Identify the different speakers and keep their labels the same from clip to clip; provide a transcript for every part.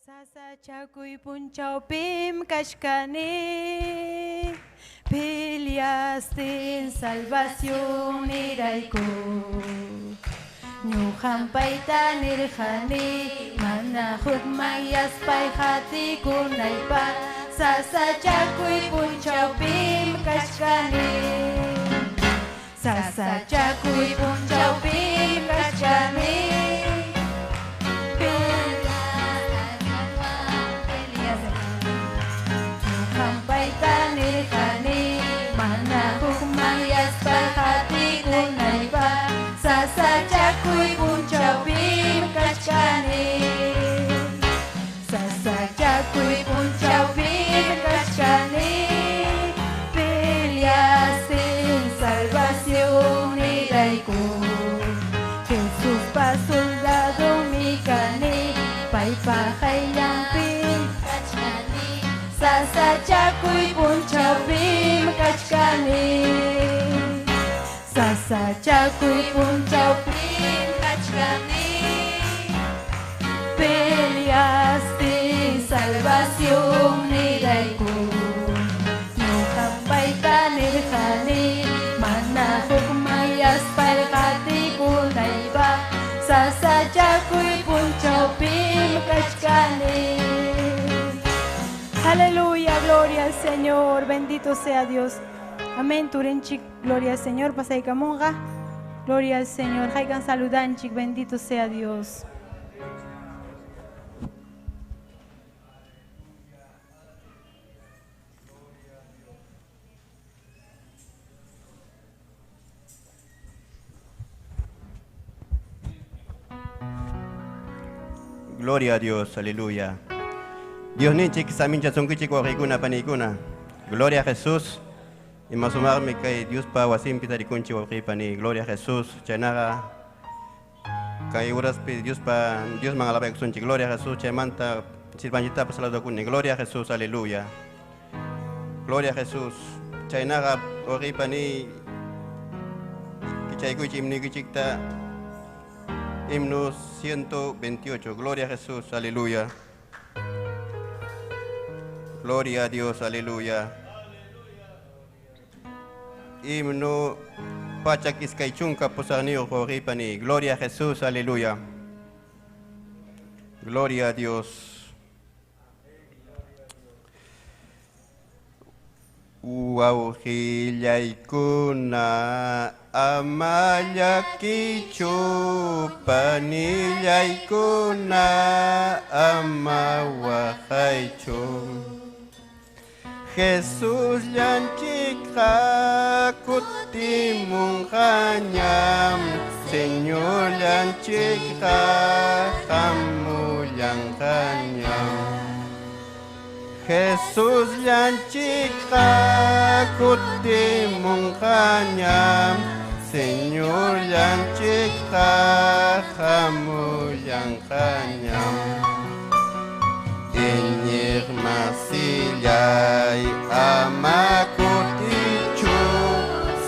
Speaker 1: Sasachakuy punchawpim kashkani, peleaste en salvación nirayku. Ñuqampayta nirqani, mana hukmayaspay qhatikunaypa. Sasachakuy punchawpim kashkani, sasachakuy punchawpim kashkani. Sasachakuy punchawpim kashkani, sasachakuy punchawpim kashkani. Peleaste en salvación nirayku. Jesús pa soldado mikani, paypa hayllanpim kashkani. Sasachakuy punchawpim kashkani, sasachakuy punchawpim kashkani. Peleaste en salvación nirayku. Ñuqampayta nirqani, mana hukmayaspay qhatikunaypa. Sasachakuy punchawpim kashkani. Aleluya, gloria al Señor, bendito sea Dios. Amén, Turenchik, gloria al Señor, Pasaycamonga, gloria al Señor, Jaikan Saludanchik, bendito sea Dios.
Speaker 2: Gloria a Dios, aleluya. Dios ninchik samincha sonkichik waqikuna panikuna. Gloria a Jesús. Y más sumarme que Dios pa wasim pitarikunchi waqipani. Gloria a Jesús. Chanaga kay uras Dios pa Dios mangalabay kunchi. Gloria a Jesús. Chamanta silbanjita pasalado kunni. Gloria a Jesús, aleluya. Gloria a Jesús. Chanaga waqipani kichaykuchi imnikichikta. Himno 128. Gloria a Jesús, aleluya. Gloria a Dios, aleluya. Himno Pachakiskaichunka Posarnio Joripani. Gloria a Jesús, aleluya. Gloria a Dios. Wauhillaykuna amallakichu panillaykuna amawahaychu. Jesús llanchikha kutimunqañam, Señor llanchikha hamuyanqañam. Jesús llanchikha kutimunqañam, Señor llanchikha hamuyanqañam. Iñiq masillay amakutichu,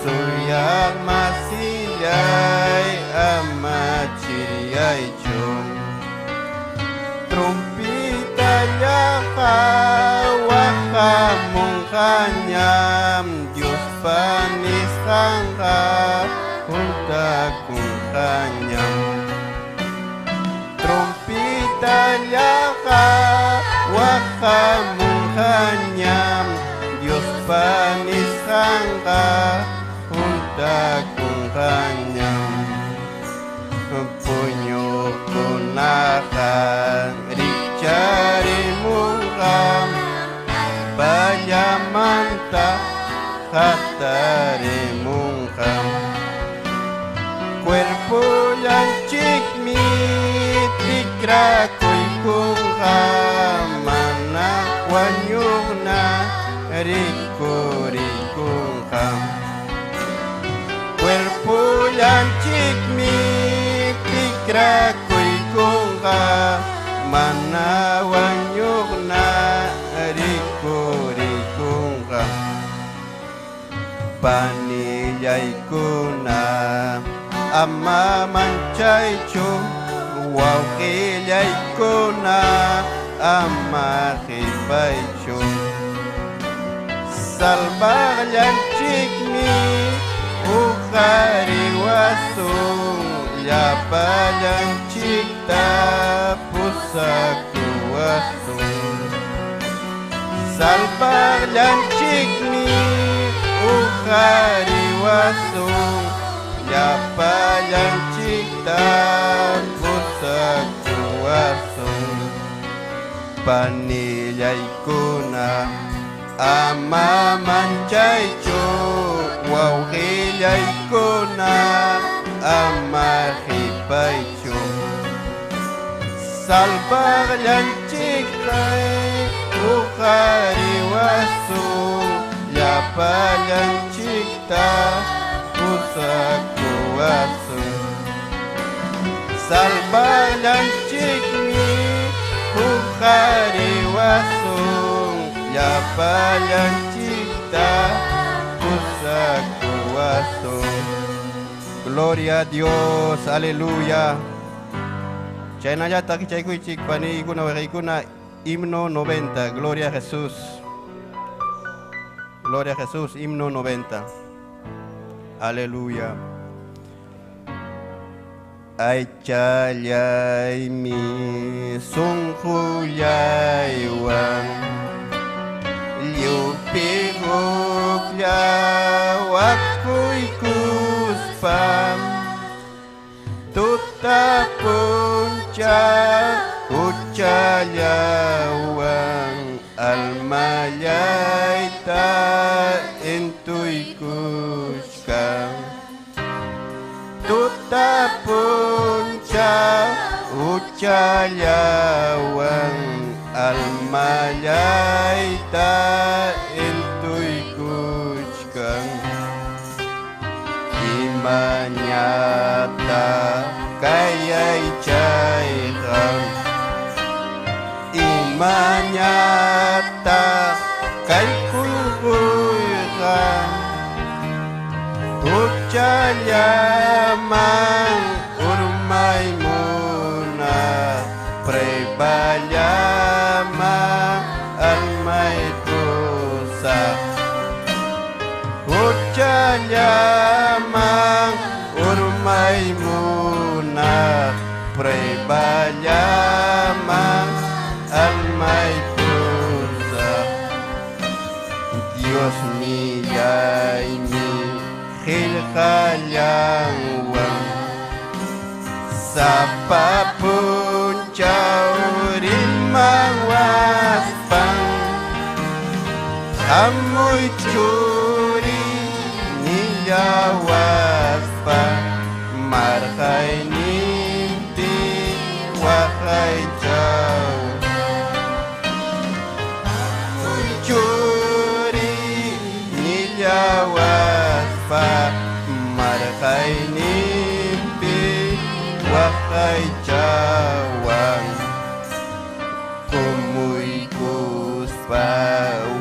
Speaker 2: suyaq masillay amachiriyaychu. Trumpita llaqa waqamunqañam, Dios panisqanqa juntakunqañam. Trumpita llaqa waqamunqañam, Dios panisqanqa juntakunqañam. Puñukunaqa riqcharimunqam, pallamanta hatarimunqam. Cuerpo llanchikmi tikrakuykunqam, mana wañuqna rikurikunqam. Cuerpo llanchikmi tikrakuykunqam, mana wañuqna rikurikunqam. Panillaykuna ama manchaychu, wawqillaykuna ℚ𝔸𝕋𝕀𝕎𝔸𝕐 ℚ𝔸𝕋𝕀𝕎𝔸𝕐 Panillaykuna amamanchaychu wawqillaykuna ama qhipaychu salpaqllanchikta uqariwasun llapallanchikta pusakuwasun salpaqllanchikmi uqariwasun llapallanchikta pusakuwasun. Gloria a Dios, aleluya. Chaynallata kichaykuchik panikuna waqaykuna himno 90, Gloria a Jesús. Gloria a Jesús, himno 90. Aleluya. Aychayaymi sunqullaywan llupikuqlla wakuykuspam tutapuncha uchallawan almallayta intuykushkam tutapuncha uchallawan almallayta intuykushkam imañata kayaychayqam imañata kaykurquyqam uchallaman urmaymuna preballaman almaytusa uchallaman urmaymuna preballaman almaytusa Dios miyaymi qillqallanwan sapapunchaw rimman waspan hamuy churi nillawaspan marqayninpi waqaychaw churi nillawaspan marqayninpi waqaychawan kumuykuspa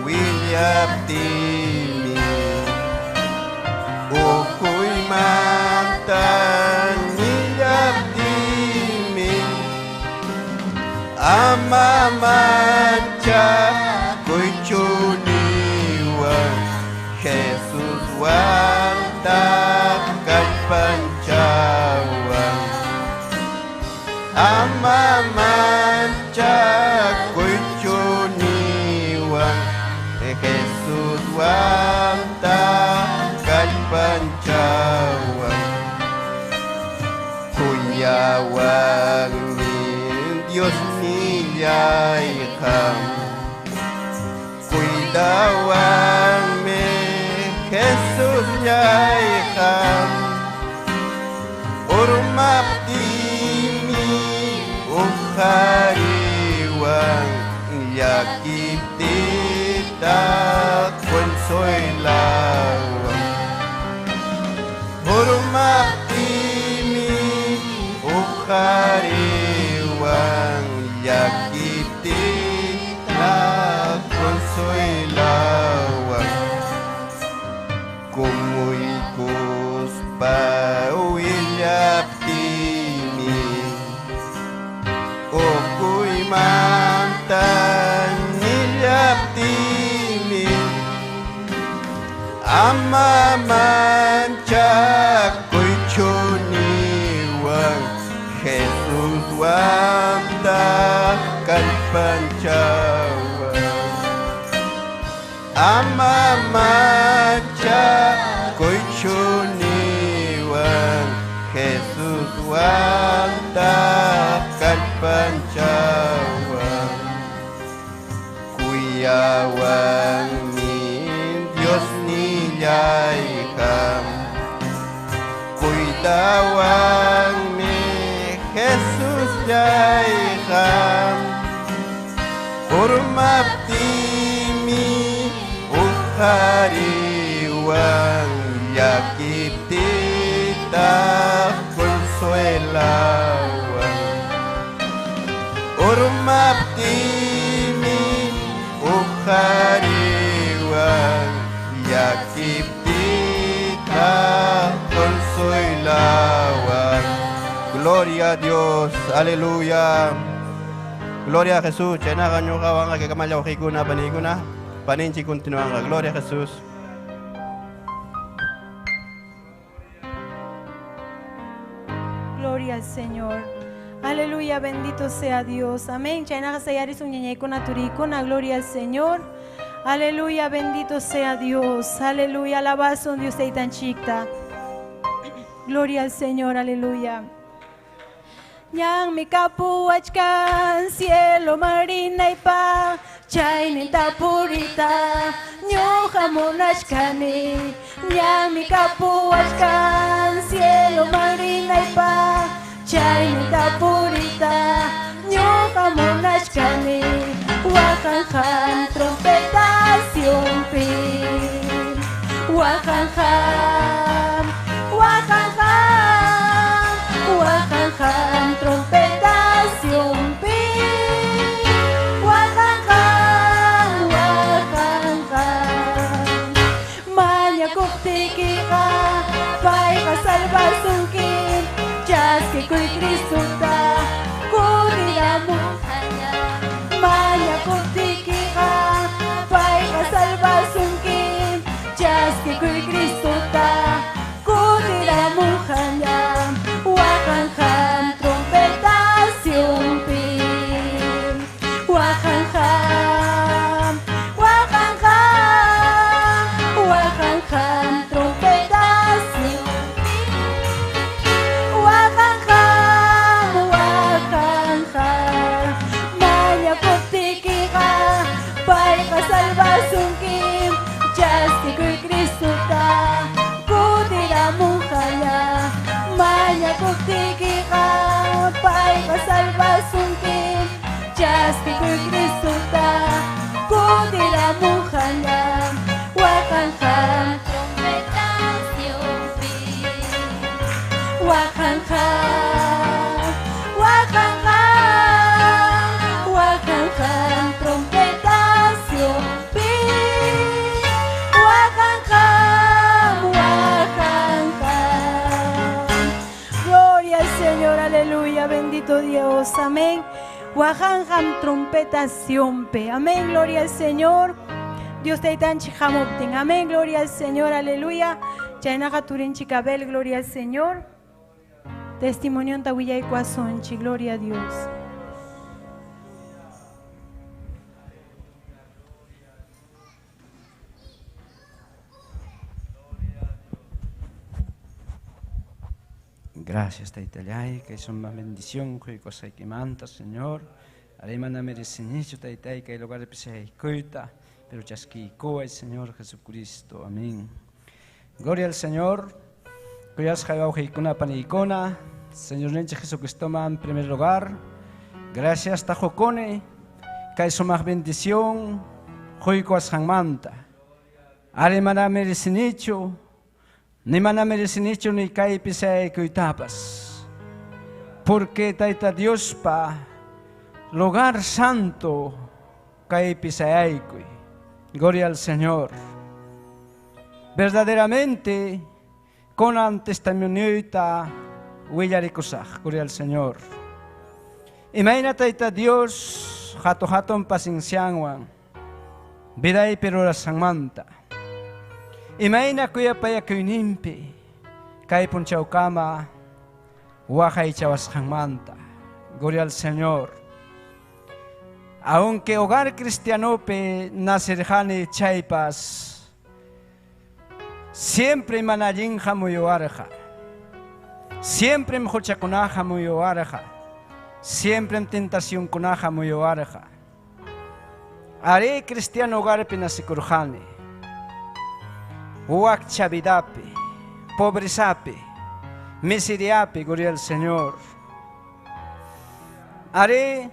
Speaker 2: willaptimi ukuymanta nillaptimi amamancha kuychuniwan Jesus wanta kallpanchawan amamancha kuychuniwan Jesus wanta kallpanchawan kuyawanmi Dios nillayqam cuidawanmi Jesus llayqam urmaptimi uqariwan llakiptita consuelawan urmaptimi uqariwan llakiptita consuelawan kumuykuspa willaptimi ukuymanta Ama mancha kuichuniwan Jesus wanta kalpanchawan Ama mancha kuichuniwan Jesus wanta kalpanchawan Kuyawan min Dios nilaykam Kuidawan mi Jesus laykam Urmaptimi ukhariwan yakiptita consuelawan Urmaptimi ukhariwan yakiptita consuelawan Gloria a Dios, aleluya. Gloria a Jesús, chenagan nyo kawang kagamayaw kikuna panikuna, paninchi continuang, gloria a Jesús.
Speaker 1: Gloria al Señor. Aleluya, bendito sea Dios. Amén. Chenaga sayaris un ñeñeikuna turikuna, gloria al Señor. Aleluya, bendito sea Dios. Aleluya, alabazo Dios te tan chicta. Gloria al Señor, aleluya. Yang mi kapuachkan cielo marina y pa chainita purita nyoja monachkani Yang mi kapuachkan cielo marina y pa chainita purita nyoja monachkani wakanjan trompetas yumpin wakanjan wakanjan trompetas yumpin wakanjan manya kuktikika paika salvasunkin jaski kuy Kristo ta kuriramu manya kuktikika paika salvasunkin jaski kuy Kristo ta kuriramu hanya wakanjan trompetas yumpin wakanjan trompetas yumpin wakanjan manya kuktikika paika salvasunkin jaski kuy Kristo ta kuriramu hanya manya kuktikika paika salvasunkin jaski kuy Kristo ta kuriramu hanya wakanjan trompetas yumpin wakanjan trompetas yumpin wakanjan Gloria al Señor, aleluya, bendito Dios, amén. Wakanjan trompetas siempre, amén, gloria al Señor. Dios te tan chijamopten, amén, gloria al Señor, aleluya. Chainaga turin chicabel, gloria al Señor. Testimonio en Tahuilla y Cuazonchi, gloria a Dios.
Speaker 3: Gracias, Taitalay, que es una bendición, que cosa que manta, Señor. Alemana merecenicho, Taitai, que el lugar de Pisecuita, pero chasquico el Señor Jesucristo. Amén. Gloria al Señor. Cuyas jaibaujeicuna panicona. Señor Nenche Jesucristo, en primer lugar. Gracias, Tajocone, que es una bendición, Juicoas Hangmanta. Alemana merecenicho. Ni mana merecenicho ni cae pisay cuitapas. Porque taita Dios pa lugar santo cae pisay. Gloria al Señor. Verdaderamente con testimonioita huillaricosaj. Gloria al Señor. Imagina taita Dios jato paciencianwan. Viday pero la sangmanta. Imayna kuyapayakuyninpi kay punchawkama wakay chawasqanmanta. Gloria al Señor. Aunque hogar cristianope nacerjani chaypas, siempre manallinja muyuarja, siempre mjuchakunaja muyuarja, siempre en tentación kunaja muyuarja. Are cristiano hogarpe nasikurjani, huak chavidape, pobrezape, miseriape, gloria al Señor. Are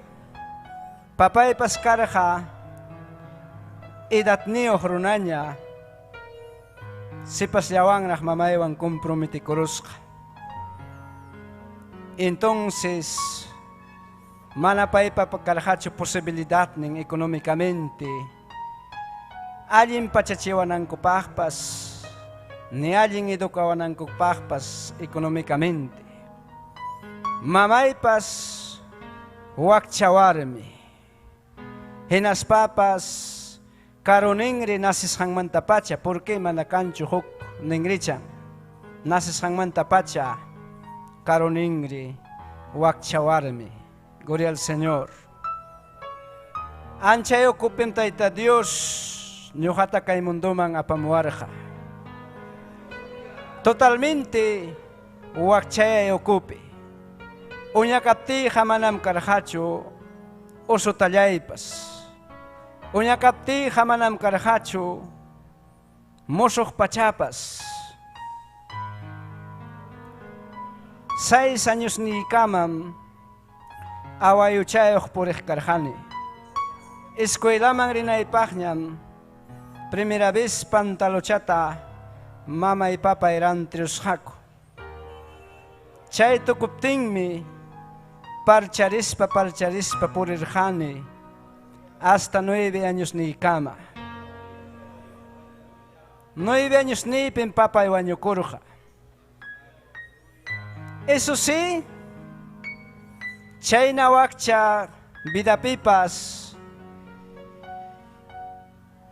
Speaker 3: papay paskarja edat neo runaña sipas yawan nak mamaywan comprometikurusqa. Entonces manapay papakarhachu posibilidad ning económicamente allin pachachiwanankupaqpas ni allin educawanankupaqpas económicamente mamaypas wakchawarmi hinaspapas karuningri nasisqanmantapacha porque manakanchu huk ningrichan nasisqanmantapacha karuningri wakchawarmi. Gloria al Señor. Anchay okupim Tayta Dios ñuqata kay munduman apamuwarqa. Totalmente wakchaya okupi. Uñakaptija manam karhachu usutallaypas. Uñakaptija manam karhachu musuq pachapas. 6 años ni kamam awayuchayuq puriq karhani. Escuelaman rinaypaqñam primera vez pantalochata mama y papa eran triusqaku. Chay tukuptinmi parcharispa purirjani hasta 9 años ni kama. 9 años ni pin papa iwañukurja. Eso sí, chayna wakcha vidapipas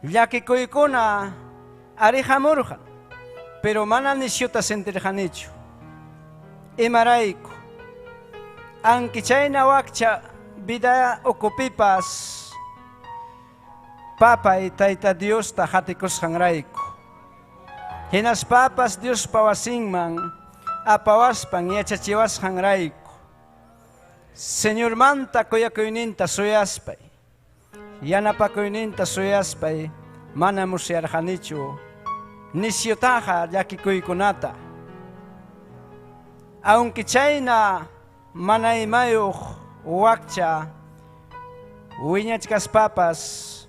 Speaker 3: llakikuykuna arihamurja, pero mana nishuta sentirjanichu. Imarayku anki chayna wakcha vida okupipas papa y Tayta Dios ta hatikusqanrayku. Hinaspapas Dios pawasinman apawaspan yachachiwasqanrayku. Señor manta kuyakuyninta suyaspay, yanapakuyninta suyaspay, mana musyarjanichu nisyutaja llakikuykunata. Aunque chayna mana imayuq wakcha wiñachkaspapas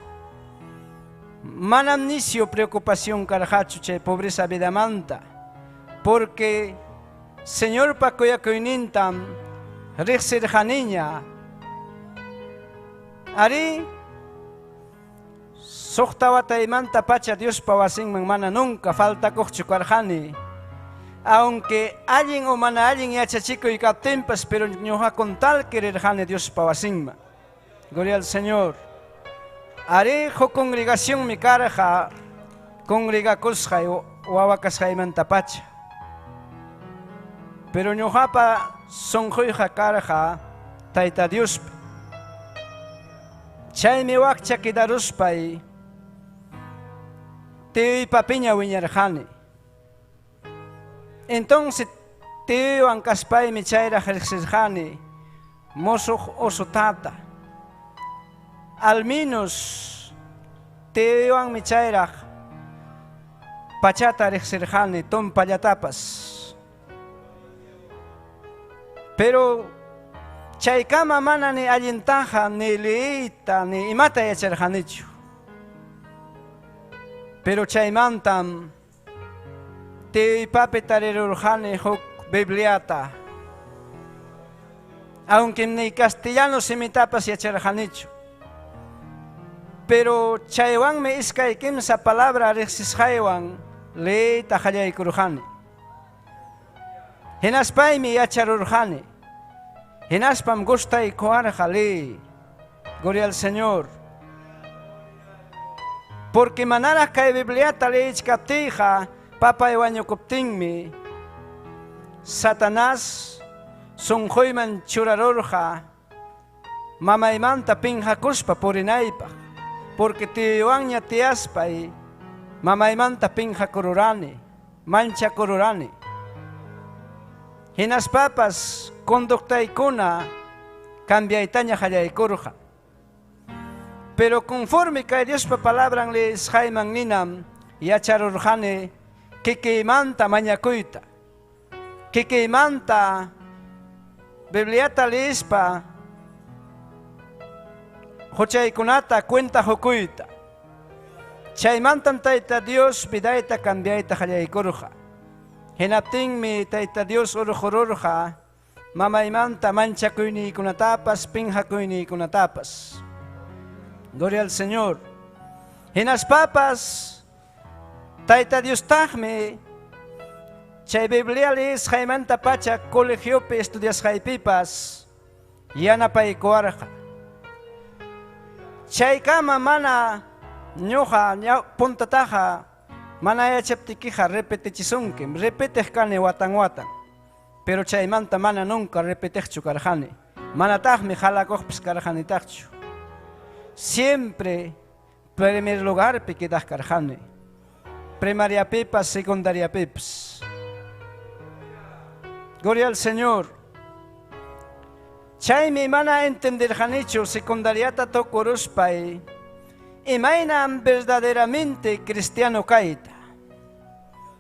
Speaker 3: manam nisyo preocupación karhachu chay pobreza vidamanta, porque Señor pakuyakuynintam riqsirjaniña. Ari suqta wataymanta pacha Dios pawasinman mana nunca faltakuqchu karjani. Aunque allin o mana allin yachachikuy kaptinpas, pero ñuqa con tal quererjani Dios pawasinman. Gloria al Señor. Ari jo congregación mi karja congregakusqa wawakasqaymanta pacha. Pero ñuqapa sonquyqa karja Tayta Dios. Chaymi wakcha kidaruspay tiyuy papiña wiñarjani. Entonces tío ancaspaymi chayra riqsirjani musuq usutata. Al menos tío anmi chayra pachata riqsirjani tumpallatapas. Pero chaykama mana ni allintaja, ni leita, ni imata yacharjanichu. Pero chaymantam tiyuy papi tarirurjani huk Bibliata. Aunque ni castellano simitapas yacharjanichu. Pero chaywanmi iskay kimsa palabra riqsisqaywan leita qallaykurjani. Hinaspaymi yacharurjani. Hinaspam gustaykuwarqa ley. Gloria al Señor. Porque manara kay Bibliata leechkaptija, papa iwañukuptinmi, Satanás sunquyman churarurqa, mamaymanta pinhakuspa purinaypaq, porque tiyuwanña tiyaspay, mamaymanta pinhakururani, manchakururani. Hinaspapas conductaykuna cambiaytaña qallaykurqa. Pero conforme kay Diospa palabran les hayman ninam, yacharurqani kikiymanta mañakuyta, kikiymanta Bibliata leespa huchaykunata cuenta hukuyta. Chaymantam Tayta Dios vidayta cambiayta qallaykurqa. Hinaptinmi Tayta Dios urqururqa mamaymanta manchakuynikunatapas pinhakuynikunatapas. Gloria al Señor. Hinaspapas Tayta Dios taqmi chay Biblia lees haymanta pacha colegiopi estudiasqaypipas yanapaykuwarqa. Chaykama mana ñuqa puntataqa mana yachaptikiqa repetichisunkim, repetej kani watan watan. Pero chaymanta mana nunca repetejchu karqani. Manataqmi halakuqpis karqanitaqchu. Siempre primer lugarpi quedaq karqani. Primariapipas, secundariapipas. Gloria al Señor. Chaymi mana entenderqanichu secundariata tokuruspay imaynam verdaderamente cristiano kayta.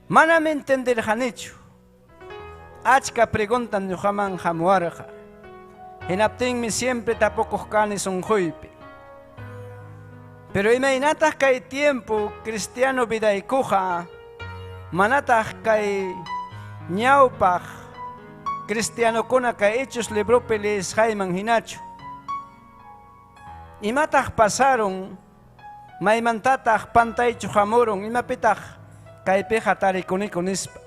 Speaker 3: Manam entenderqanichu. Achka preguntan ñuqaman hamuwarqa. Hinaptinmi siempre tapukuq kani sunquypi. Pero imaynataq kay tiempo cristiano vidaykuqa manataq kay ñawpaq cristianokuna kay Hechos libropi les hayman hinachu. Imataq pasaron, maymantataq pantaychu hamuron, imapitaq kaypiqa tarikuniku nispa.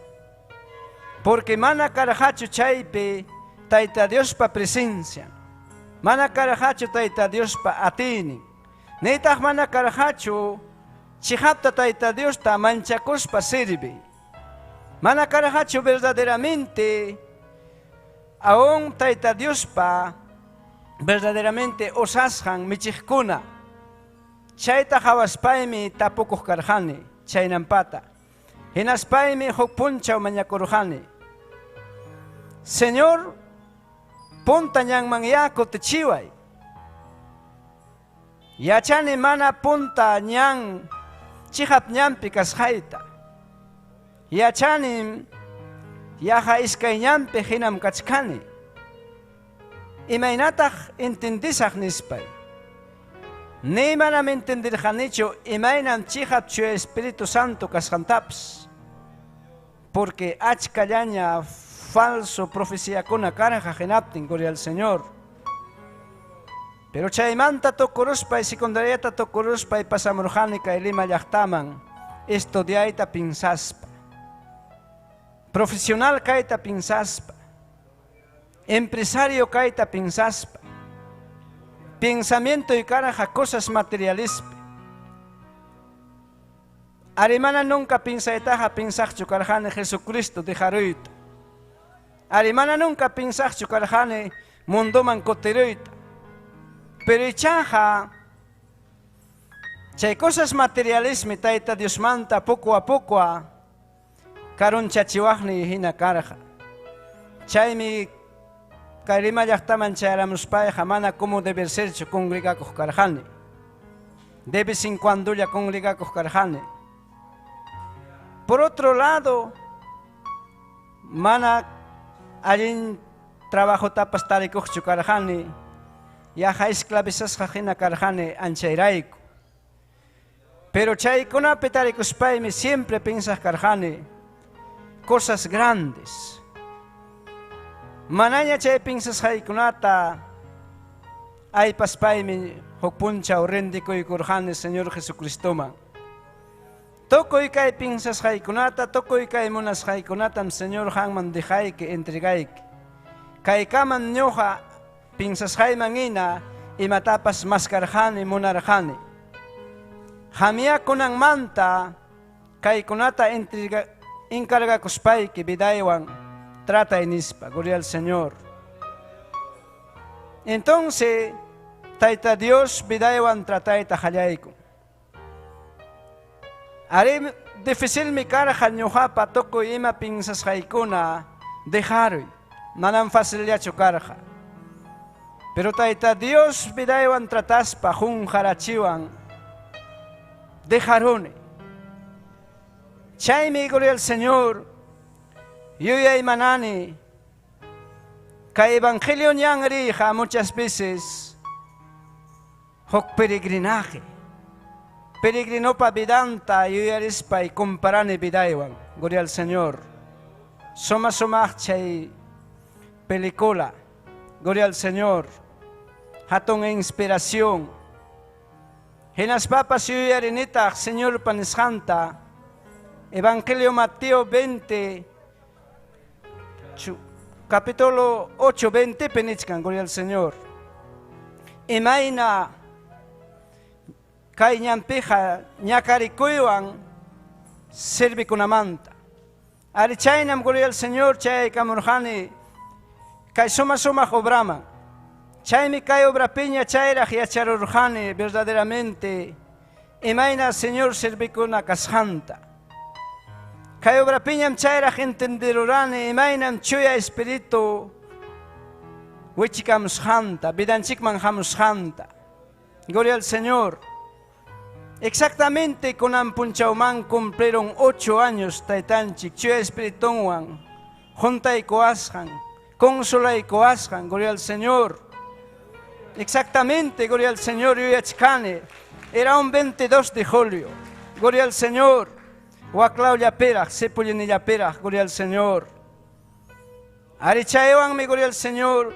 Speaker 3: Porque mana karqachu chaypi Tayta Diospa presencia, mana karqachu Tayta Diospa atinin, nitaq mana karqachu chihapta Tayta Diosta manchakuspa sirvi, mana karqachu verdaderamente aún Tayta Diospa verdaderamente osasqan michiqkuna. Chayta hawaspaymi tapukuq karqani chaynampata. Hinaspaymi huk punchaw mañakurqani. Señor, punta ñanman yaku tichiway. Yachani mana punta ñan chihap ñanpi kasqayta. Yachanim yaha iskay ñanpi hinam kachkani. Imaynataq entendisaq nispay. Ni manam entenderqanichu imaynam chihap Chuya Espíritu Santo kasqantapas. Porque achkallaña falso profeciakuna karqa hinaptin, gloria al Señor. Pero chaymanta tokuruspay, secundariata tokuruspay pasamurqani kay Lima llaqtaman estudiayta pinsaspa. Profesional kayta pinsaspa. Empresario kayta pinsaspa. Pensamiento y karqa cosas materialispi. Arimana nunca pinsaytaqa pinsaqchu karqani Jesucristo dejaruyta. Arimana nunca pinsaqchu karqani mundoman kutiruyta. Pero ichaqa chay cosas materialismi Tayta Diosmanta poco a poco karunchachiwaqni hina karqa. Chaymi kay Lima llaqtaman chayaramuspayqa mana como deber serchu congregakuq karqani. De vez en cuando ya congregakuq karqani. Por otro lado, mana allin trabajo tapas tarikuqchu karqani. Yaha esclavizasqa hina karqani anchayrayku. Pero chaykunapi tarikuspaymi siempre piensas karqani cosas grandes. Manaña chay pinsasqaykunata aypaspaymi huk punchaw rendikuykurqani Señor Jesucristoman. Tukuy kay pinsasqaykunata, tukuy kay munasqaykunatam Señor hanman dejayki, entregayki. Kaykaman ñuqa pinsasqayman hina imatapas maskarqani, munarqani. Jamia kunang manta, kay kunata encarga kuspay que bidaywan trata inispa, gloria al Señor. Entonces, Taita Dios bidaywan trata itahalayko. Ari difícil mi cara hanyoha patoko ima pinsas haikuna dejaroy, manam fácil ya chocarja. Pero Taita Dios bidaywan trataspa jun harachiwan dejarone. Chaymi gloria al Señor, yuya y manani, ka evangelio ñangrija muchas veces, hok peregrinaje, peregrino pa vidanta, yuya rispa y comparane vidaywan, gloria al Señor. Soma chay película, gloria al Señor, hatong inspiración. Henas papas yuya rinita, Señor panisjanta, Evangelio Mateo 20, capítulo 8, 20, penichkan, gloria al Señor. Imaina, kay ñampeja, ñakarikuywan, servi kunamanta. Arichaynam, gloria al Señor, chay kamurjani, kay soma obrama. Chaymi kay obra piña chayraj yacharurjani, verdaderamente. Imaina, Señor, servi kuna kashanta. Kay obra piñam chayra entenderurane imaynam chuya espíritu wichikamos janta, vidanchikman jamos janta. Gloria al Señor. Exactamente con ampunchauman cumplieron 8 años taitanchik, chuya espiritunwan, junta y coasjan, consola y coasjan, gloria al Señor. Exactamente, gloria al Señor, yuyachkane. Era un 22 de julio, gloria al Señor. Huaclao yapera, sepullen y yapera, gloria al Señor. Arichaewan me gloria al Señor.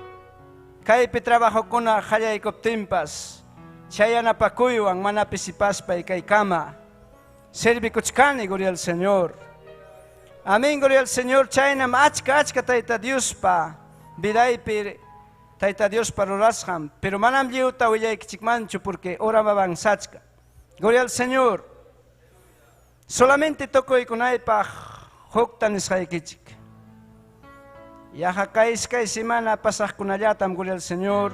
Speaker 3: Kaipe trabajo con la jaya y coptimpas. Chayana pacuyuan, manapisipaspa y kaikama. Servi kuchkani, gloria al Señor. Amén, gloria al Señor. Chaynam achka taita Dios pa. Vidaipe taita Dios para orasham. Pero manam liuta huyay kichikmancho porque ora mabansachka. Gloria al Señor. Solamente toco y con aipa hoktan ishaikichik. Yaha kay semana pasaj con allatam, gloria al Señor.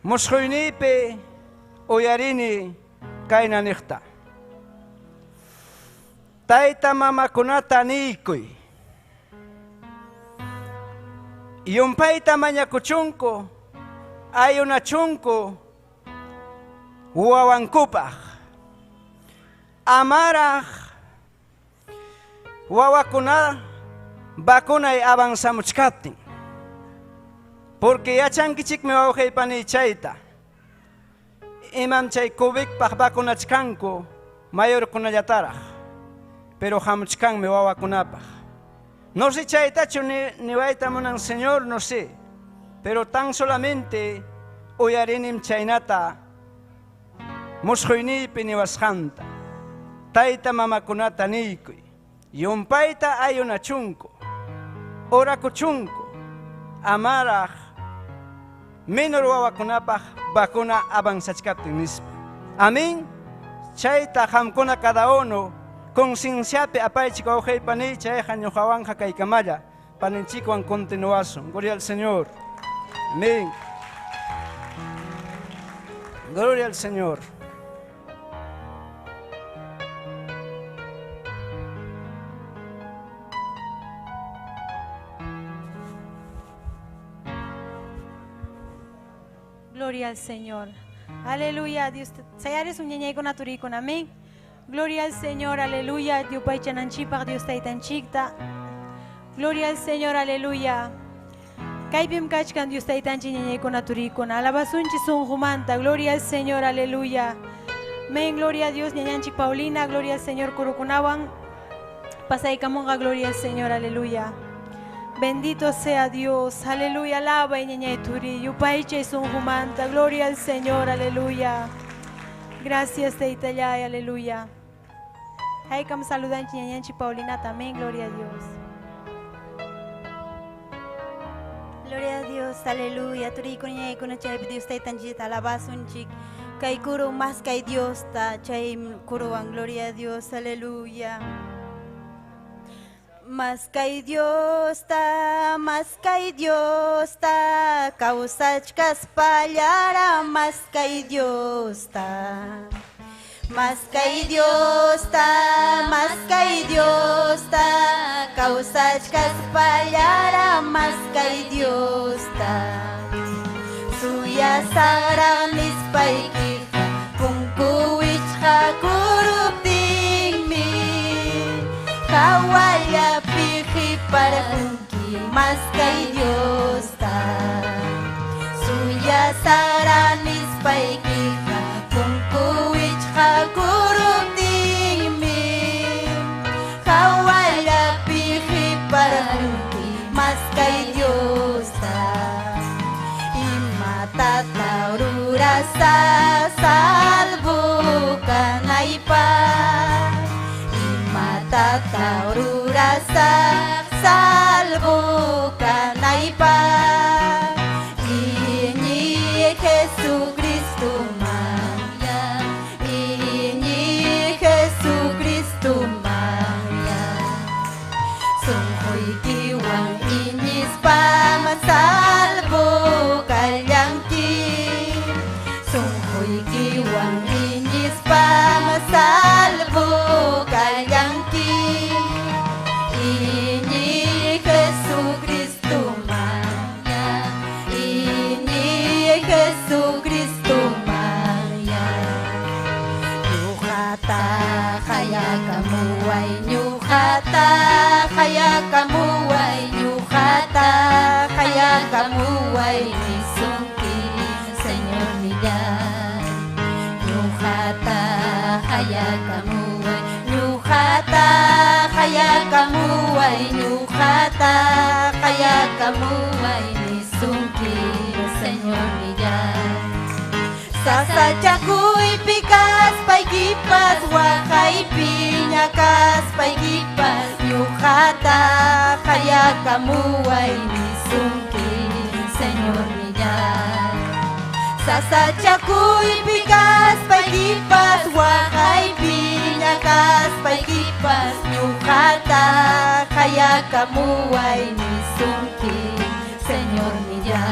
Speaker 3: Mosjoinipe oyarini kaina nechta. Taita mama kunata nikuy. Y un paita maña kuchunko, hay una chunko, uawankupaj. Amaraj wawakuna vacuna y avanzamuchkatin. Porque ya chankichik me wawjay pani chayta. Imam chay kubik paj vacunachkanku mayor kunallataraj. Pero hamuchkan me wawakunapaj. No sé chaytachu ni waitamunan Señor, no sé. Pero tan solamente uyarinim chaynata musjoynipi niwasjanta. Taita mamakunata nikuy. Yumpaita hay una chunko. Ora kuchunko. Amaraj. Menor wawakunapaj vacuna avanzachkatin nispa. Amén. Chaita hamkuna cada uno. Concienciape apaichika ojei pani chayja ñuqawanja kaykamalla. Paninchikwan continuación. Gloria al Señor. Amén. Gloria al Señor.
Speaker 1: Gloria al Señor. Aleluya. Dios, sayares un ñeñe con aturicon. Amén. Gloria al Señor. Aleluya. Dios paichananchipag Dios taitanchikta. Gloria al Señor. Aleluya. Kaipim kachkan Dios taitanchi ñeñe con aturicon. Alabasunchi sun humanta. Gloria al Señor. Aleluya. Amén. Gloria a Dios. Ñeñanchik Paulina. Gloria al Señor. Kurukunawan. Pasaicamonga. Gloria al Señor. Aleluya. Bendito sea Dios, aleluya, alaba y ñeñeturi, yupaiche son humanta, gloria al Señor, aleluya. Gracias te itallay, aleluya. Haikam saludan ñeñanchi Paulina también, gloria a Dios.
Speaker 4: Gloria a Dios, aleluya. Turi con ñe con chay Dios te tanjita alabasun chik.
Speaker 1: Kay kuro más kay Dios ta, chay kuruan, gloria a Dios, aleluya. Más kay Dios ta, causachkas pallara, más kay Dios ta. Más kay Dios ta, causachkas pallara, más kay Dios ta. Suya sarang nispaikika, pungkuwich hakurupting mi. Kawaya pihi para kungki, mas kay Dios ta. Suya sarang nispaikika, pungkuwich hakurupting mi. Kawaya pihi para kungki, mas kay Dios ta. Tataurura sa salvo kanaipa. Tataurura sa salvo kanaipa. Ini Jesucristo maya, ini Jesucristo maya. Sunghoy kiwang inis pa masalvo Ikiwang inis pa masalvo kayangki. Ini Jesucristo maya, ini Jesucristo maya. Nyuhata kaya kamuay, nyuhata kaya kamuay, nyuhata kaya kamuay ni sungki Señor niya. Kaya kamuay, nyuhata kaya kamuay, nyuhata kaya kamuay ni sungki Señor niya. Sasadyakuy pikas paygipas, wakay pinyakas paygipas, nyuhata kaya kamuay ni sungki Señor niya. Sasadyakuy pikas paygipas, wakay pinyakas paygipas, nyuhata kaya kamuay ni sungki Señor niya.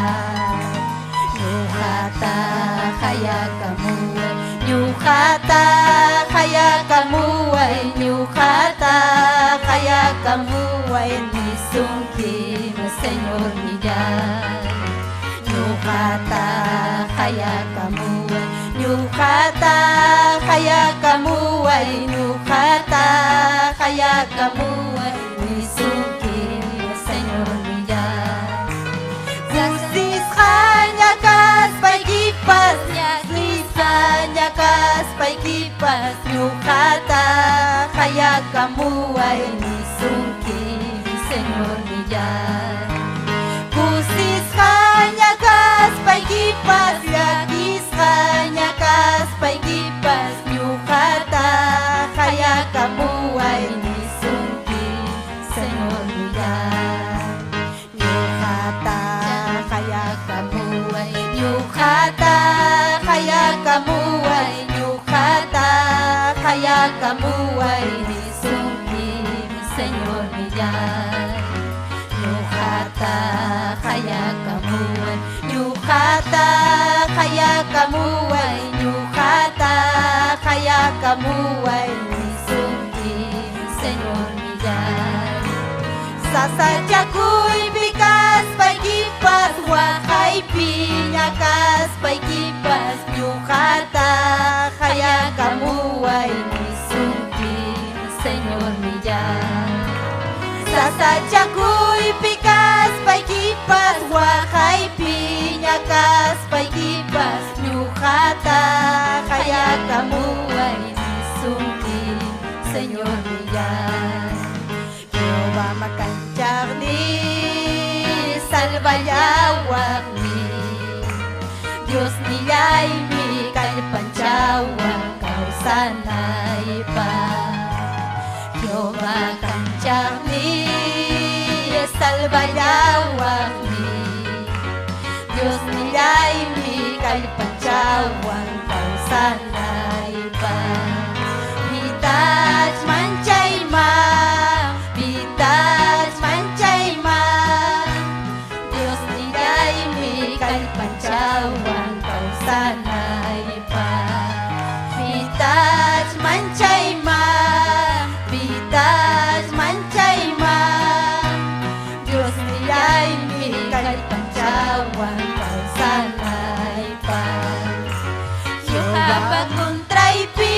Speaker 1: Nyuhata kaya kamuay, nyuhata kaya kamuay, nyuhata kaya kamuay ni sungki Señor niya. Nyuhata kaya kamuay, nyuhata kaya kamuay, nyuhata kaya kamuay ni sungki Señor niya. Kusis kanyakas paygipas, nyakis kanyakas paygipas, nyuhata kaya kamuay ni sungki Señor niya. Kusis kanyakas paygipas, nyakis kanyakas paygipas, nyuhata kaya kamuay ni sungki Señor niya. Nyuhata kaya kamuay, nyuhata kaya kamuay, nyuhata kaya kamuay ni sungki Señor niya. Nyuhata kaya kamuay, nyuhata kaya kamuay, nyuhata kaya kamuay ni sungki Señor niya. Sasadyakuy pikas paygipas, wakay pinyakas paygipas, nyuhata kaya kamuay ni sungki Señor niya. Sasadyakuy pikas paygipas, wakay pinyakas paygipas, nyuhata kaya kamuay ni sungki Señor niya. Jehová makanchagni, salvayawak ni Dios niyay mi kalpanchawak kausanay pa. Jehová kanchagni, salvayawak ni Dios niyay mi kalpanchawak kausanay pa.
Speaker 4: kausanaypaq pitach manchayman pitach manchayman Dios nillaymi kallpanchawan kausanaypaq pitach manchayman pitach manchayman Dios nillaymi kallpanchawan kausanaypaq Yuhapa kontraypi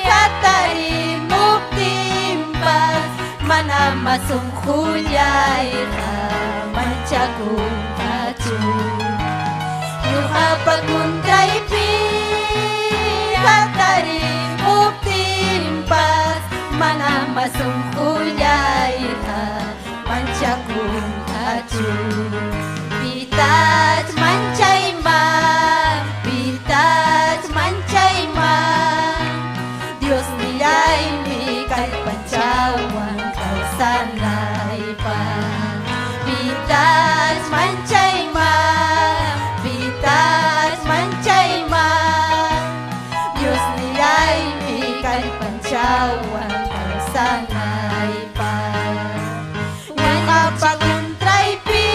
Speaker 4: hatarimuptinpas mana masungkuyayqa manchakunqachu Yuhapa kontraypi hatarimuptinpas mana masungkuyayqa manchakunqachu Pitach manchayman pitach manchayman Dios nillaymi kallpanchawan kausanaypaq pitach manchayman pitach manchayman Dios nillaymi kallpanchawan kausanaypaq Yuhapa kontraypi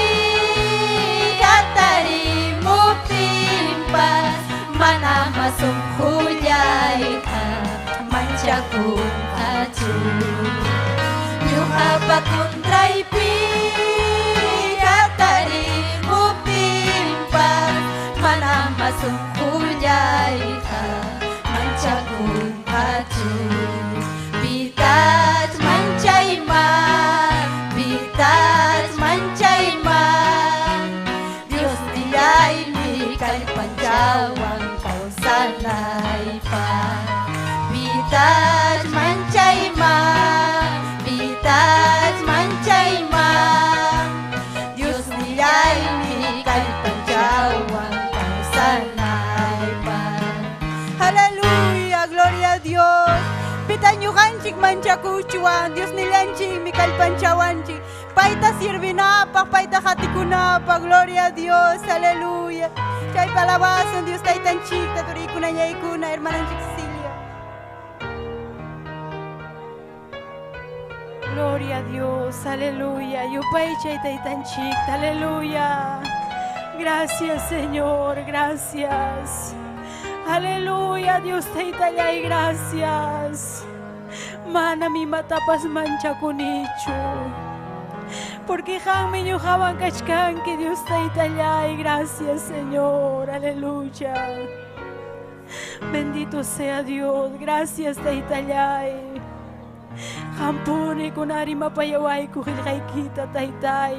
Speaker 4: hatarimuptinpas mana masungkuyayqa manchakunqachu Yuhapa kontraypi hatarimuptinpas mana masungkuyayqa manchakunqachu Pitach manchayman pitach manchayman Dios nillaymi kallpanchawan kausanaypaq pitach manchayman pitach manchayman Dios nillaymi kallpanchawan kausanaypaq
Speaker 1: Aleluya, gloria a Dios. Pitanyuhanchik manchakuchuan, Dios nilanchik mikalpanchawanchik. Paita sirvinapaq, paita jatikunapaq, gloria a Dios, aleluya. Chay palabazan Dios taytanchik, taturikuna yaykuna, hermananchik Cecilia. Gloria a Dios, aleluya. Yupay chay taytanchik, aleluya. Gracias, Señor, gracias. Aleluya, Dios taytallay, gracias. Mana mi matapas manchakunichu. Porque janme ñujawan kachkanki, Dios taytallay, gracias, Señor, aleluya. Bendito sea Dios, gracias taytallay. Jampuni kunari mapayaway kuhilgaykita taytay.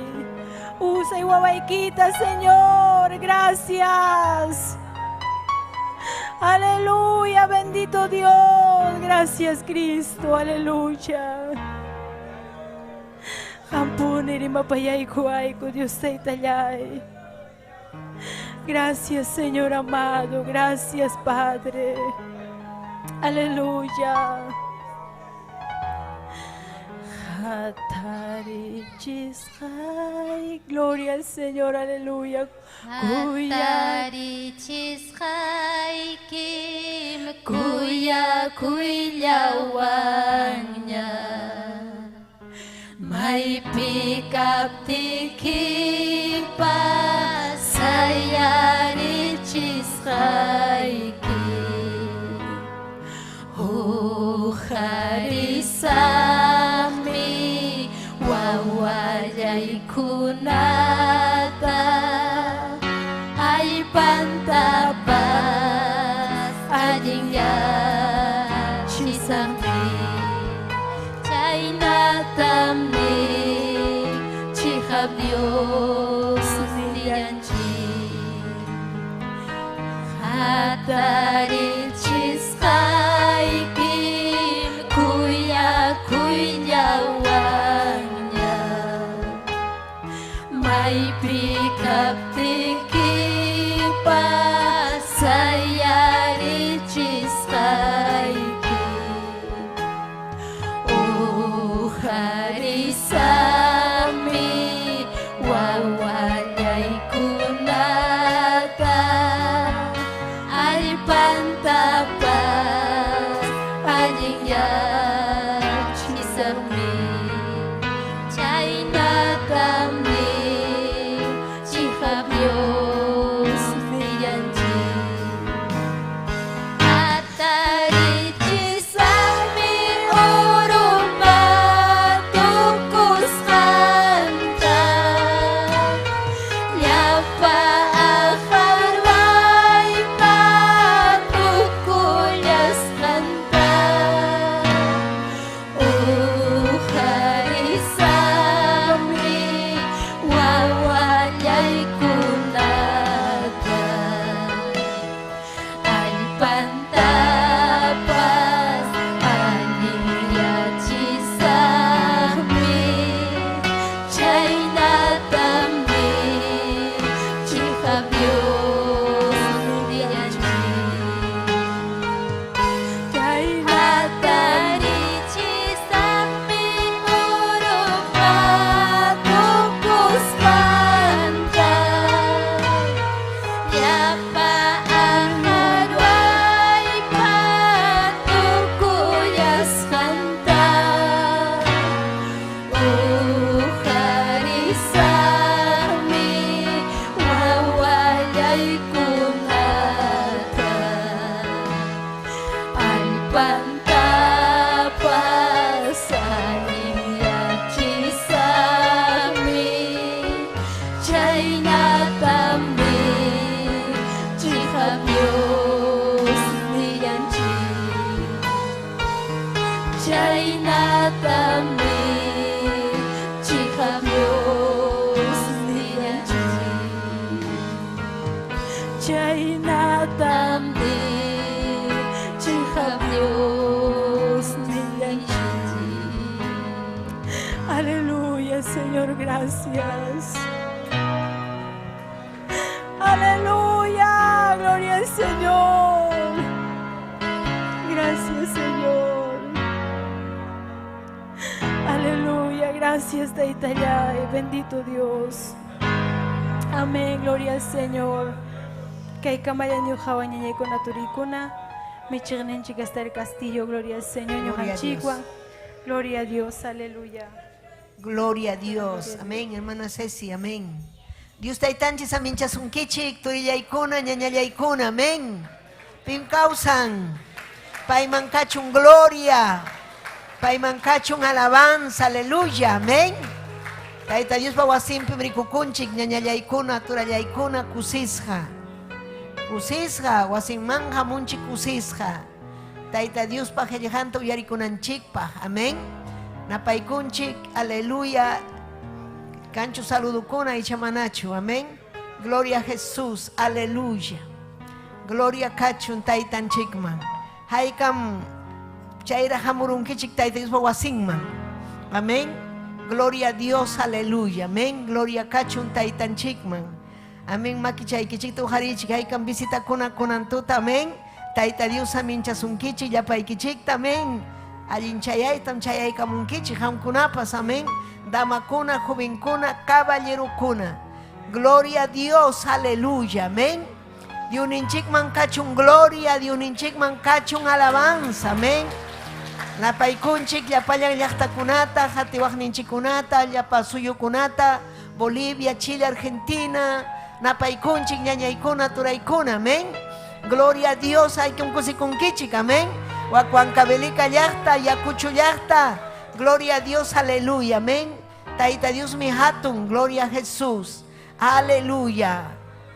Speaker 1: Usay wawaykita, Señor, gracias. Aleluya, bendito Dios, gracias Cristo, aleluya. Hampuniri mapayayku ayku Dios taytallay. Gracias Señor amado, gracias Padre, aleluya. Hatarichishai, gloria al Señor, aleluya.
Speaker 4: Hatarichishai kim kuya kuylawanya may pikaptiki pasayarichishai kim harisami wawayay kunata ay pantapas adingya chisangti chay natamni chihab Dios niyanchi hatarichishai kim kuya kuylawanya may pikaptiki pasayarichishai oh harisami wawayay kunata ay tapas añinya chisami Chayna tambi chihabios villanchi Atari chisami urumba tukus hanta Llapa aharway patukullas hanta Uharisami wawallaykunata Alpantapas aliyachisaqmi Chaynatambi chihabios villanchi Atarichisaqmi urumpa tukus hanta Llapa aharway patukullas hanta Uharisaqmi wawallaykunata Alpantapas aliyachisaqmi Chaynatambi chihabios villanchi Chaynatambi chihabios villanchi
Speaker 1: Chaynatambi
Speaker 4: chihabios villanchi
Speaker 1: Aleluya, Señor, gracias. Aleluya, gloria al Señor. Gracias, Señor. Aleluya, gracias, Taitayay, bendito Dios. Amén, gloria al Señor. Kay kamaya niyo hawañañay con naturicuna. Mi chignen chigastar el castillo, gloria al Señor.
Speaker 5: Gloria a Dios.
Speaker 1: Ñojanchigua. Gloria a Dios, aleluya.
Speaker 5: Gloria a Dios. Amén, hermana Ceci, amén. Dios taitanchis aminchas kichik, tuillaykuna, ñañallaykuna, amén. Pim causan, paimancachun gloria, paimancachun alabanza, aleluya, amén. Taita Dios bawasim pimrikukunchik, ñañallaykuna, turallaykuna, kusisja. Kusisja, wasin manja munchik kusisja. Taita Dios pajellejanto yarikunanchikpa, amén. Napaykunchik, aleluya. Cancho saludukuna y chamanachu, amén. Gloria a Jesús, aleluya. Gloria kachun taitan chikman. Haikam chaira hamurun kichik taitan wasinman. Amén. Gloria a Dios, aleluya. Amén. Gloria kachun taitan chikman. Amén. Makichay kichik tu harichik haikam visita kuna kunantuta, amén. Taita Dios aminchasun kichik yapay kichik tamén. Allin chayaytam chayaykamun kichik hamkunapas, amén. Damakuna, jovencuna, caballerukuna. Gloria a Dios, aleluya, amén. Diuninchikman kachun gloria, diuninchikman kachun alabanza, amén. Lapaykunchik, llapayan llaqtakunata, jatiwaqninchikunata, llapasuyukunata, Bolivia, Chile, Argentina, napaykunchik, ñañaykuna, turaykuna, amén. Gloria a Dios, hay que un kusikunkichik, amén. Huacuancabelica llaqta, yacuchu llaqta. Gloria a Dios, aleluya, amén. Taita Dios mi hatun, gloria a Jesús, aleluya.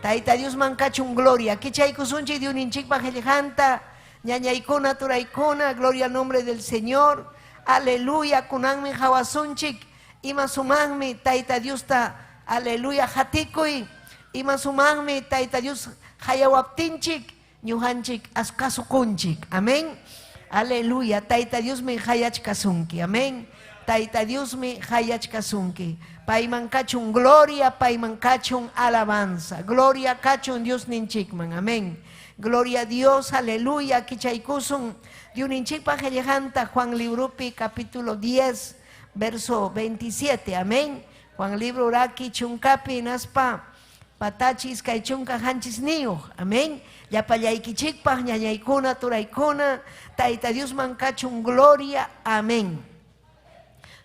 Speaker 5: Taita Dios mancachun, gloria. Kichaykusunchi de un inchik pajelejanta, ñañaykuna, turaykuna, gloria al nombre del Señor, aleluya. Kunanmi hawasunchik, ima sumangmi, taita Dios ta, aleluya, hatikuy, ima sumangmi, taita Dios hayawaptinchik, ñuhanchik, askasukunchik, amén. Aleluya, taita Dios me hayachkasunki, amén. Taita Dios me hayachkasunki. Paimancachun gloria, paimancachun alabanza. Gloria cachun Dios ninchikman, amén. Gloria a Dios, aleluya. Kichaykusun, diuninchikpa hellejanta, Juan Librupi, capítulo 10, verso 27, amén. Juan Libro Uraki chunkapi naspa, patachis kay chunka hanchis niyo. Amén. Llapallaykichikpaq ñañaykuna turaykuna Tayta Dios mankachun gloria. Amén.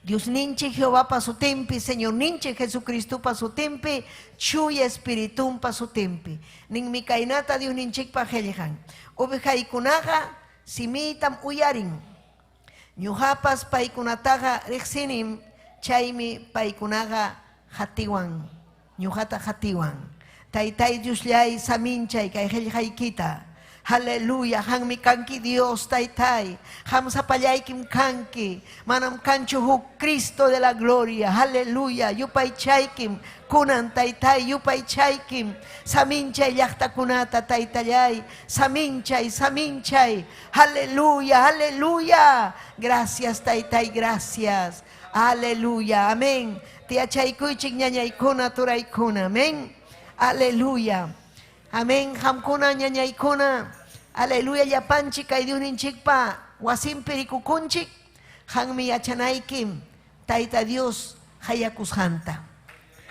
Speaker 5: Dios ninche Jehová pa su tempi, Señor ninche Jesucristo pa su tempi, chuya espiritum pa su tempi. Nin mi kainata Dios ninchik pa helijan. Ubijaykunaga simitam uyarin. Ñuhapas paykunataga rixinim, chaymi paykunaga hatiwan. Ñuhata hatiwan. Taytay Dios llay saminchay kay helijaykita. Aleluya, hanmi kanki Dios taytay, ham sapallaykim kanki, manam kanchu huk Cristo de la gloria, aleluya, yupay chaykim, kunan taytay, yupay chaykim, saminchay llaqtakunata taytallay, saminchay, aleluya, aleluya, gracias taytay, gracias, aleluya, amén, tiachaykuychik ñañaykuna turaykuna, amén, aleluya. Amén, hamkuna ñañaykuna, aleluya, llapanchik kay Dios ninchikpa, wasimpi rikukunchik, hanmi yachanaykim, Tayta Dios hayakushanta.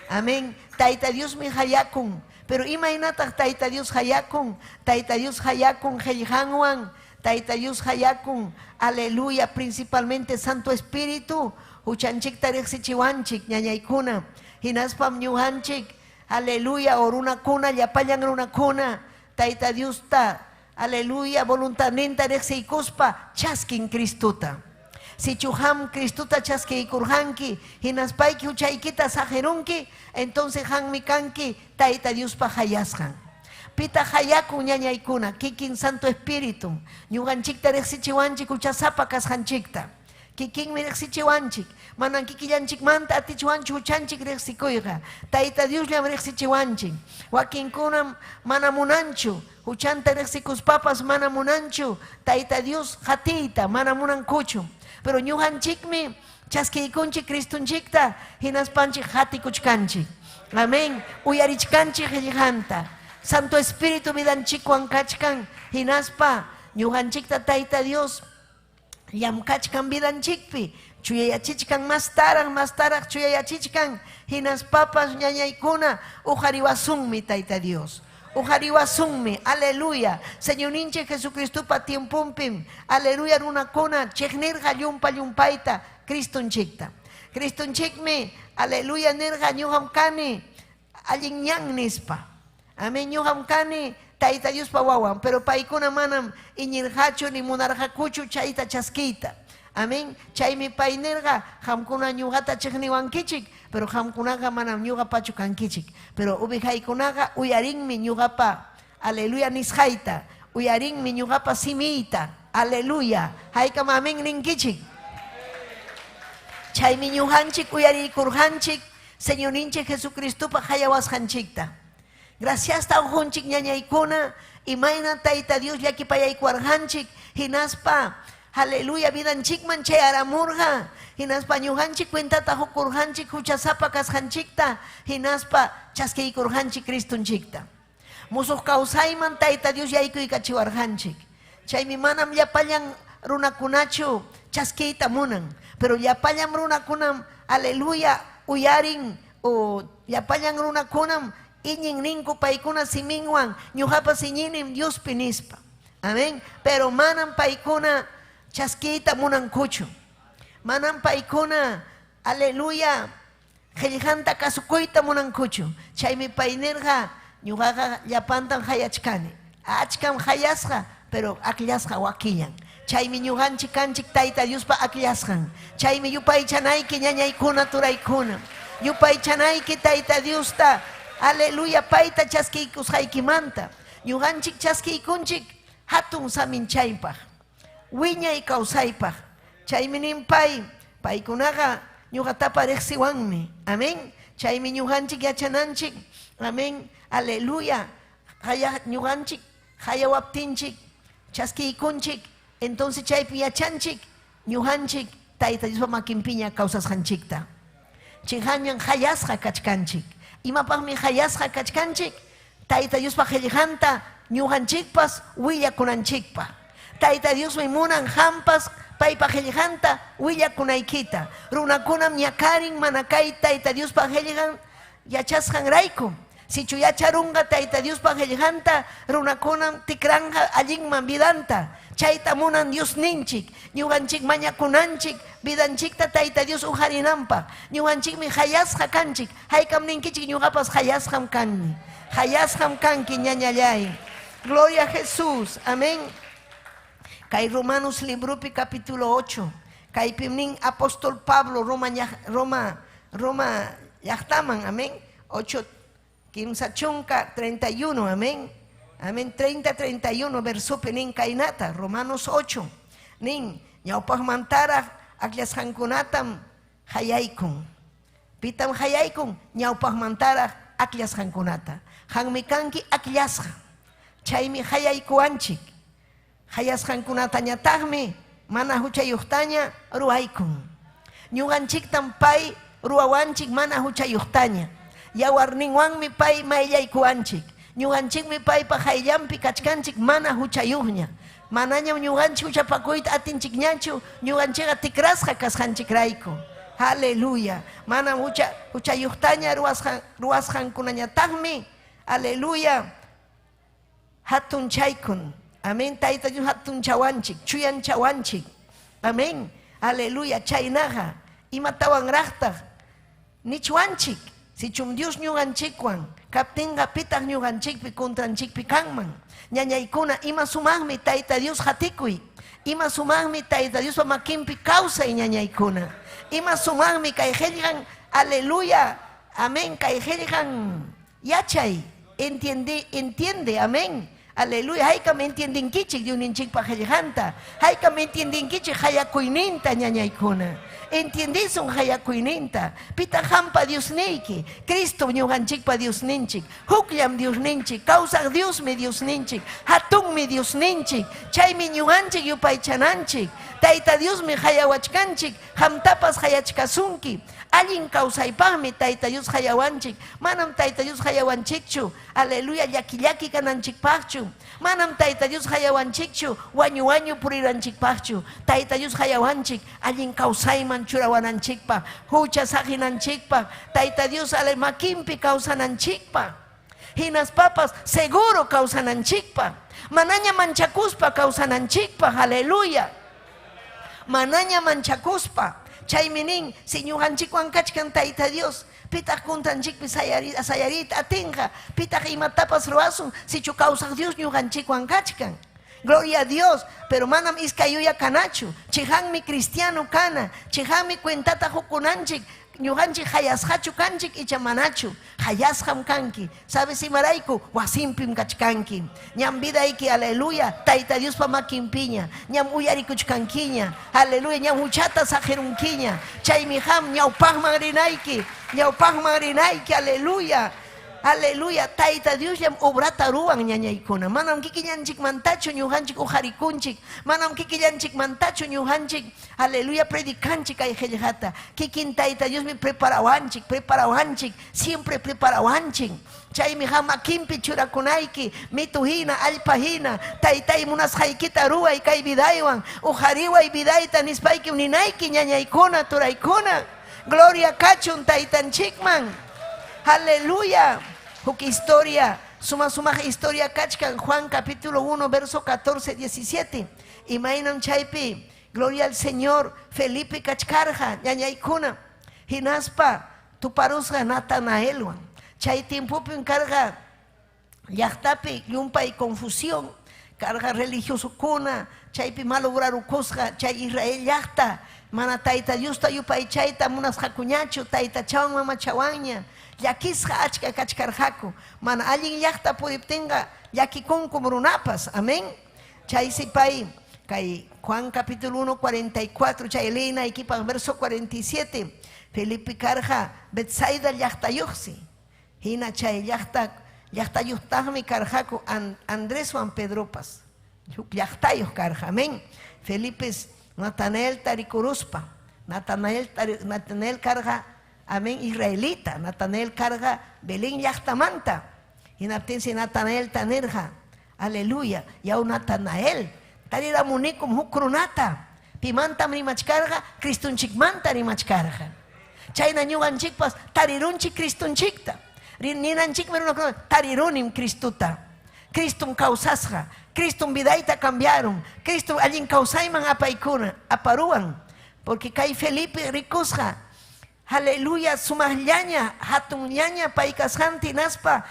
Speaker 5: Amén, Tayta Dios mi hayakun, pero imaynataq Tayta Dios hayakun, Tayta Dios hayakun hellhanwan, Tayta Dios hayakun, aleluya, principalmente Santo Espíritu, huchanchikta riqsichiwanchik ñañaykuna, hinaspam ñuhanchik, aleluya, oruna kuna, llapayan runa kuna, Tayta Dios ta, aleluya, voluntad nenta rexeikuspa, chaskin Cristuta. Si chuham Cristuta chaskeikurhanki, hinaspayki uchaykita sajerunki, entonces hanmi kanki, Tayta Dios pa hayashan. Pita hayaku ñañaykuna, kikin Santo Espíritu, ñuganchikta rexichiwanchik uchasapa kashanchikta. Kikin mi rexichiwanchik, manan kikillanchik manta atichiwanchik uchanchik rexikuyga. Tayta Dios llam rexichiwanchik. Wakin kunam manamunanchu, uchanta rexikuspapas manamunanchu. Tayta Dios hatita manamunankuchu. Pero ñuhanchikmi chaskiykunchik Cristunchikta hinaspanchik hatikuchkanchik. Amén. Uyarichkanchik hellhanta. Santo Espíritu vidanchikwan kachkan hinaspa ñuhanchikta Tayta Dios llamkachkan vidanchikpi, chuyayachichkan más taraq chuyayachichkan, hinaspapas ñañaykuna, ujariwasunmi Tayta Dios. Ujariwasunmi, aleluya. Señor ninche Jesucristo pa tiempumpim, aleluya runakuna, cheknirga yumpayta, Cristunchikta. Cristunchikmi, aleluya nirga ñuhamkani, allinñan nispa. Amén, ñuhamkani, Tayta Dios pa wawan, pero paykuna manam iñirhachu ni munarhakuchu chayta chaskita. Amén. Chaymi paynirga hamkuna ñuqata chiqniwankichik, pero hamkunaqa manam ñuqapachu kankichik. Pero ubijaykunaqa uyarinmi ñuqapa, aleluya nisqayta, uyarinmi ñuqapa simiyta, aleluya. Haykam amén ninkichik. Chaymi ñuqanchik uyarikurqanchik, Señor ninchik Jesucristupa hayawasqanchikta. Gracias ta ujunchik ñañaykuna, imayna Tayta Dios llakipayaykuwarqanchik, hinaspa, aleluya, vidanchikman chay aramurqa, hinaspa ñuqanchik cuentata hukurqanchik, huchasapa kasqanchikta, hinaspa chaskiykurqanchik Cristunchikta. Musuq kawsayman Tayta Dios yaykuykachiwarqanchik. Chaymi manam llapallan runakunachu chaskiyta munan, pero llapallan runakunam, aleluya, uyarin, o llapallan runakunam, iñin ninku paykuna siminwan, ñuqapas iñinim Dios pinispa. Amén. Pero manam paykuna chaskita munankuchu. Manam paykuna, aleluya, hellhanta kasukuyta munankuchu. Chaymi paynirqa, ñuqaqa llapantan hayachkani. Achkam hayasqa, pero akllasqa wakillan. Chaymi ñuqanchik kanchik Tayta Diospa akllasqan. Chaymi yupaychanayki ñañaykuna turaykuna. Yupaychanayki Tayta Diosta, aleluya, payta chaskiykusqaykimanta. Ñuqanchik chaskiykunchik hatun saminchaypaq, wiñay kawsaypaq. Chaymi ninpay, paykunaqa ñuqatapa riqsiwanmi. Amén. Chaymi ñuqanchik yachananchik, amén, aleluya, ñuqanchik hayawaptinchik, chaskiykunchik, entonces chaypi yachanchik, ñuqanchik Tayta Diospa makinpiña kawsasqanchikta. Chiqañan hayasqa kachkanchik. Imapaqmi hayasqa kachkanchik, Tayta Diospa hellhanta ñuqanchikpas willakunanchikpa. Tayta Diosmi munan hampas paypa hellhanta willakunaykita. Runakunam ñakarin mana kay Tayta Diospa hellhan yachasqanrayku. Si chuya charunga taita Dios pa qillqanta runakunan tikranja allinman vidanta. Chayta munan Dios ninchik. Ñuqanchik mañakunanchik vidanchikta taita Dios uharinanpaq. Ñuqanchikmi hayasqa kanchik. Haykam ninkichik ñuqapas hayasqam kanmi. Hayasqam kanki ñañallay. Gloria a Jesús. Amén. Kay Romanos librupi capítulo 8. Kay pimnin apóstol Pablo Roma llaqtaman. Amén. 8 ℚ𝔸𝕋𝕀𝕎𝔸𝕐 31, amén. Amén, 30-31, verso penin kainata, Romanos 8. Nin, ñawpaqmantaraq aqllasqankunatam hayaykun. Pitam hayaykun, ñawpaqmantaraq aqllasqankunata. Qanmi kanki aqllasqa. Chaymi hayaykuanchik. Hayasqankunatañataqmi mana huchayuqtaña ruwaykun. Ñuqanchiktam pay ruwawanchik mana huchayuqtaña. Yawarninwanmi pay mayllaykuanchik. Ñuqanchikmi paypa hayllampi kachkanchik mana huchayuqña. Manañam ñuqanchik huchapakuyta atinchikñachu, ñuqanchikqa tikrasqa kasqanchikrayku. Aleluya. Manam huchayuqtaña ruwasqankunañataqmi, aleluya, hatunchaykun. Amén. Tayta Dios hatunchawanchik, chuyanchawanchik. Amén. Aleluya. Chaynaqa imatawanraqtaq nichwanchik. Si chum Dios ñuqanchikwan kaptinqa pitaq ñuqanchikpi contranchikpi kanman. Ñañaykuna ima sumaqmi Tayta Dios hatikuy. Ima sumaqmi Tayta Dios makinpi kawsay ñañaykuna. Ima sumaqmi kay qillqan, aleluya, amén, kay qillqan yachay, entiende, amén. Aleluya, haykam entiendinkichik Diosninchikpa qillqanta. Haykam entiendinkichik hayakuyninta ñañaykuna. Entiendisun hayakuyninta. Pita hampa Diosniyki. Cristo ñuqanchikpa Diosninchik. Hukllam Diosninchik. Kawsaq Diosmi Diosninchik. Hatunmi Diosninchik. Chaymi ñuqanchik yupaychananchik. Tayta Diosmi hayawachkanchik. Hamtapas hayachkasunki. Allin kawsaypaqmi Tayta Dios hayawanchik. Manam Tayta Dios hayawanchikchu. Aleluya, llaki kananchikpaqchu. Manam Tayta Dios hayawanchikchu. Wañu puriranchikpaqchu. Tayta Dios hayawanchik. Allin kawsayman churawananchikpaq. Hucha sahinanchikpaq. Tayta Dios ale makinpi kawsananchikpaq. Hinas papas seguro kawsananchikpaq. Manaña manchakuspa kawsananchikpaq. Aleluya. Manaña manchakuspa. Chayminin, si ñuqanchikwan kachkan Tayta Dios, pitaq kuntanchikpi sayarita atinqa, pitaq imatapas ruwasun, si chu kawsaq Dios ñuqanchikwan kachkan. Gloria a Dios, pero manam iskayuya kanachu, chihanmi cristiano kana, chihanmi cuentata hukunanchik, ñuqanchik hayasqachu kanchik icha manachu, hayasqam kanki, sabes imarayku, wasimpim kachkanki, ñam vidayki, aleluya, Tayta Dios pa makinpiña, ñam uyarikuchkankiña, aleluya, ñam huchata sajerunkiña, chaymi ham ñawpaqman rinayki, aleluya. Aleluya, Tayta Dios yam obrata ruwan ñañaykuna. Manam kikillanchik mantachu ñuqanchik ujarikunchik. Manam kikillanchik mantachu ñuqanchik, aleluya, predicanchik kay qillqata. Kikin Tayta Dios mi preparawanchik, siempre preparawanchik. Chaymi makinpi churakunayki, mituhina, allpahina, Taytay munasqaykita ruway kay vidaywan, ujariway vidayta nispayki ninayki ñañaykuna, turaykuna. Gloria kachun Taytanchikman. Aleluya. Huk historia, suma historia kachkan, Juan capítulo 1, verso 14-17. Imainan chaypi, gloria al Señor, Felipe kachkarja, ñañaykuna. Hinaspa, tuparusqa Natanaelwan. Chay tiempopi carga, llaqtapi, yumpay confusión, carga religioso kuna, chaypi malograrukusqa, chay Israel llaqta. Mana Tayta Dios ta yupay chayta munasqakuñachu, Tayta chawan mama chawanña. Llakisqa achka kachkarqaku. Mana allin llaqta puriptinqa llakikunku runapas. Amén. Chay sipay kay Juan capítulo 1, 44, chay leinaykipaq verso 47. Felipe karqa Betsaida llaqtayuqsi. Hina chay llaqtayuqtaqmi karqaku Andréswan Pedropas. Llaqtayuq karqa. Amén. Felipe Natanael tarikuruspa. Natanael karqa, amén, israelita. Natanael karqa Belén llaqtamanta. Hinaptinsi Natanael tanerqa, aleluya, yaw Natanael tariramunikum huk runata. Pimantam rimachkarqa, Cristunchikmanta rimachkarqa. Chayna ñuqanchikpas tarirunchik Cristunchikta. Ninanchik merunakunata tarirunim Cristuta. Cristum causasja, Cristum vidaita cambiaron, Cristum allin causaiman apaikuna, aparuan, porque kai Felipe ricusja. Aleluya, sumallaña, hatun llaña paikasjanti naspa.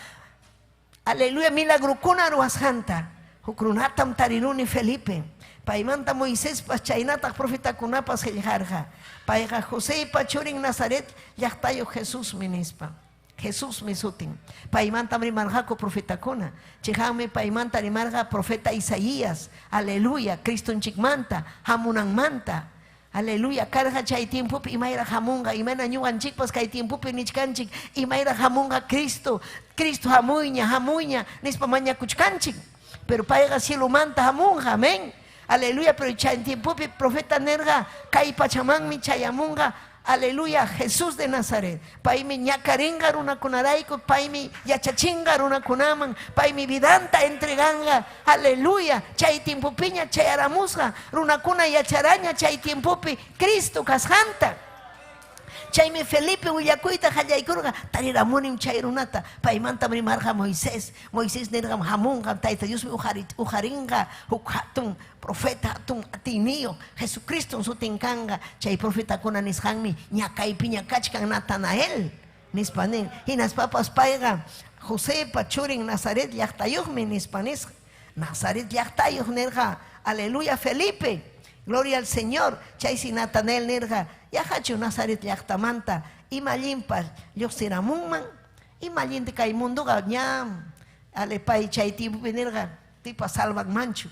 Speaker 5: Aleluya, milagrucuna ruashanta. Hukrunatam tariruni Felipe. Paimanta Moisés pas chaynata profeta kunapas heljarja. Paiga José pachurin Nazaret llaqtayo Jesús minispa. Jesús misutin. Paimanta rimarjako profeta kuna. Chejame paimanta rimarja profeta Isaías. Aleluya, Cristo chikmanta, hamunan manta. Aleluya, carga chay tiempo imaira jamunga, imana nyugan chikpas kay tiempo nichkanchik, imaira jamunga Cristo, Cristo hamuña, nispa maña kuchkanchik. Pero paiga cielo manta jamunga, amén. Aleluya, pero chay tiempo profeta nerga, kay pachamangmi chayamunga. Aleluya, Jesús de Nazaret. Paimi ñakaringa runa kunaraiko, paimi yachachinga runa kunaman, paimi vidanta entreganga. Aleluya, chay timpupiña, chay aramusga, runa kuna yacharaña, chay timpupi, Cristo kasjanta. Chaymi Felipe Willakuyta hallaykurqa tariramunim chay runata paymanta rimarqa Moisés nerqam hamunqa tayta Diosmi ujarinqa huk hatun profeta hatun atinio Jesucristo sutin kanqa chay profetakuna nisqanmi ñakaypi ñakachkan Natanael nispanin hinaspapas payqa Josépa churin Nazaret llaqtayuqmi nispanisqa Nazaret llaqtayuq nerqa aleluya Felipe. Gloria al Señor. Chaysi Natanael nerga. Yahachu Nazaret llaqtamanta. Imallimpas lluqsiramunman. Imallinti kay munduqa ñam. Alepay chay tiempo nerga. Tipa salvan manchu.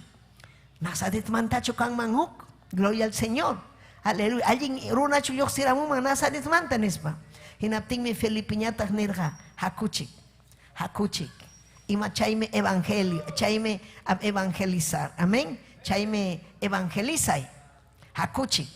Speaker 5: Nazaret mantachu kanman huk. Gloria al Señor. Aleluya. Allin runachu lluqsiramunman Nazaret manta nispa. Hinaptinmi Felipiñataq nerga. Hakuchik. Ima chayme evangelio. Chayme evangelizar. Amén. Chayme evangelizay. Hakuchik.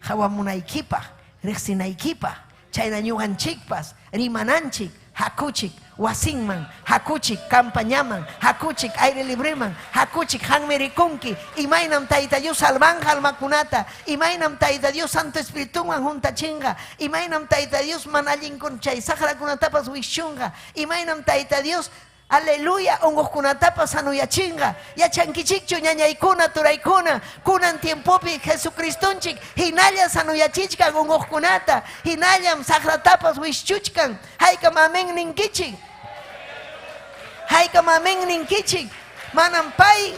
Speaker 5: Hawamunaykipa, riqsinaykipa, chayna ñuqanchikpas, rimananchik, hakuchik, wasinman, hakuchik, campañaman, hakuchik, aire libreman, hakuchik, hanmi rikunki, imaynam tayta Dios salvanja almakunata, imaynam tayta Dios Santo Espirituman juntachinga, imaynam tayta Dios manallinkun chay sakrakunatapas wishchunga, imaynam tayta Dios aleluya, ungukunatapas sanuyachinga, yachankichikchu ñañaykuna turaykuna, kunan tiempopi Jesucristunchik, hinalla sanuyachichkan ungukunata, hinallam sakratapas wishchuchkan, haykam amén ninkichik, manam pay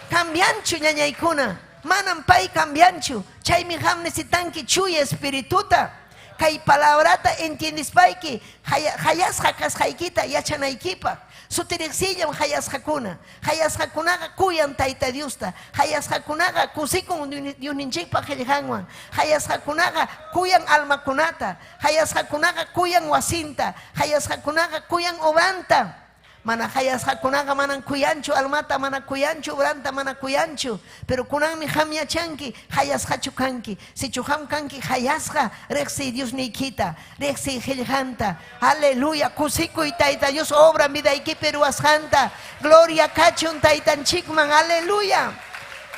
Speaker 5: cambianchu ñañaykuna, manam pay cambianchu, chaymi ham necesitanki chuya espirituta, kay palabrata entiendispayki, hayasqa kasqaykita yachanaykipa. Sutirixillam hayasqakunaqa kuyan tayta Diosta, hayasqakunaqa kusikun Diosninchikpa qillqanwan, hayasqakunaqa kuyan almakunata, hayasqakunaqa kuyan wasinta, hayasqakunaqa kuyan obranta. Mana hayasqakunaqa manan kuyanchu almata, mana kuyanchu obranta, mana kuyanchu, pero kunanmi ham yachanki hayasqachu kanki, sichu ham kanki hayasqa riqsi Diosniykita, riqsi qillqanta, aleluya, kusikuy tayta Dios obra vidaykipi ruwasqanta, gloria kachun taytanchikman, aleluya.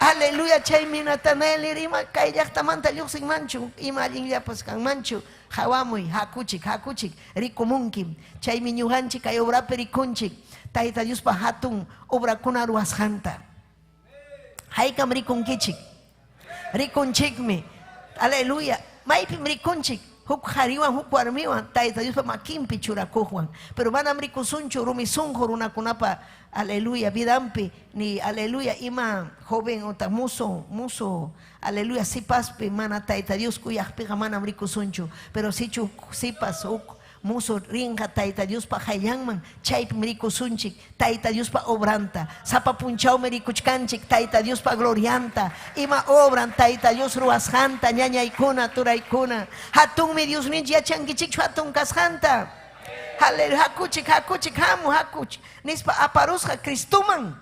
Speaker 5: Aleluya, chaymi Natanael irima kay llaqtamanta lluqsinmanchu, ima allinllapas kanmanchu. Hawamuy, hakuchik, rikumunkim. Chaymi ñuqanchik kay obrapi rikunchik. Tayta Diospa hatun obrakuna ruwasqanta. Haykam rikunchikmi. Aleluya. Maypim rikunchik. Huk hariwan, huk warmiwan, tayta Diospa makinpi churakuqwan. Pero manam rikusunchu rumisunqu runakunapa, aleluya, vidampi, ni aleluya, ima joven ota muso, aleluya, sipaspi, mana tayta Dios kuyaqpiqa manam rikusunchu. Pero sichu sipas huk muso rinqa tayta Diospa hayllanman, chaypim rikusunchik, tayta Diospa obranta, sapa punchawmi rikuchkanchik, tayta Diospa glorianta, ima obran tayta Dios ruwasqanta, ñañaykuna, turaykuna, hatunmi Diosninchik yachankichikchu hatun kasqanta. Aleluya, hakuchik, nispa aparusqa Cristuman,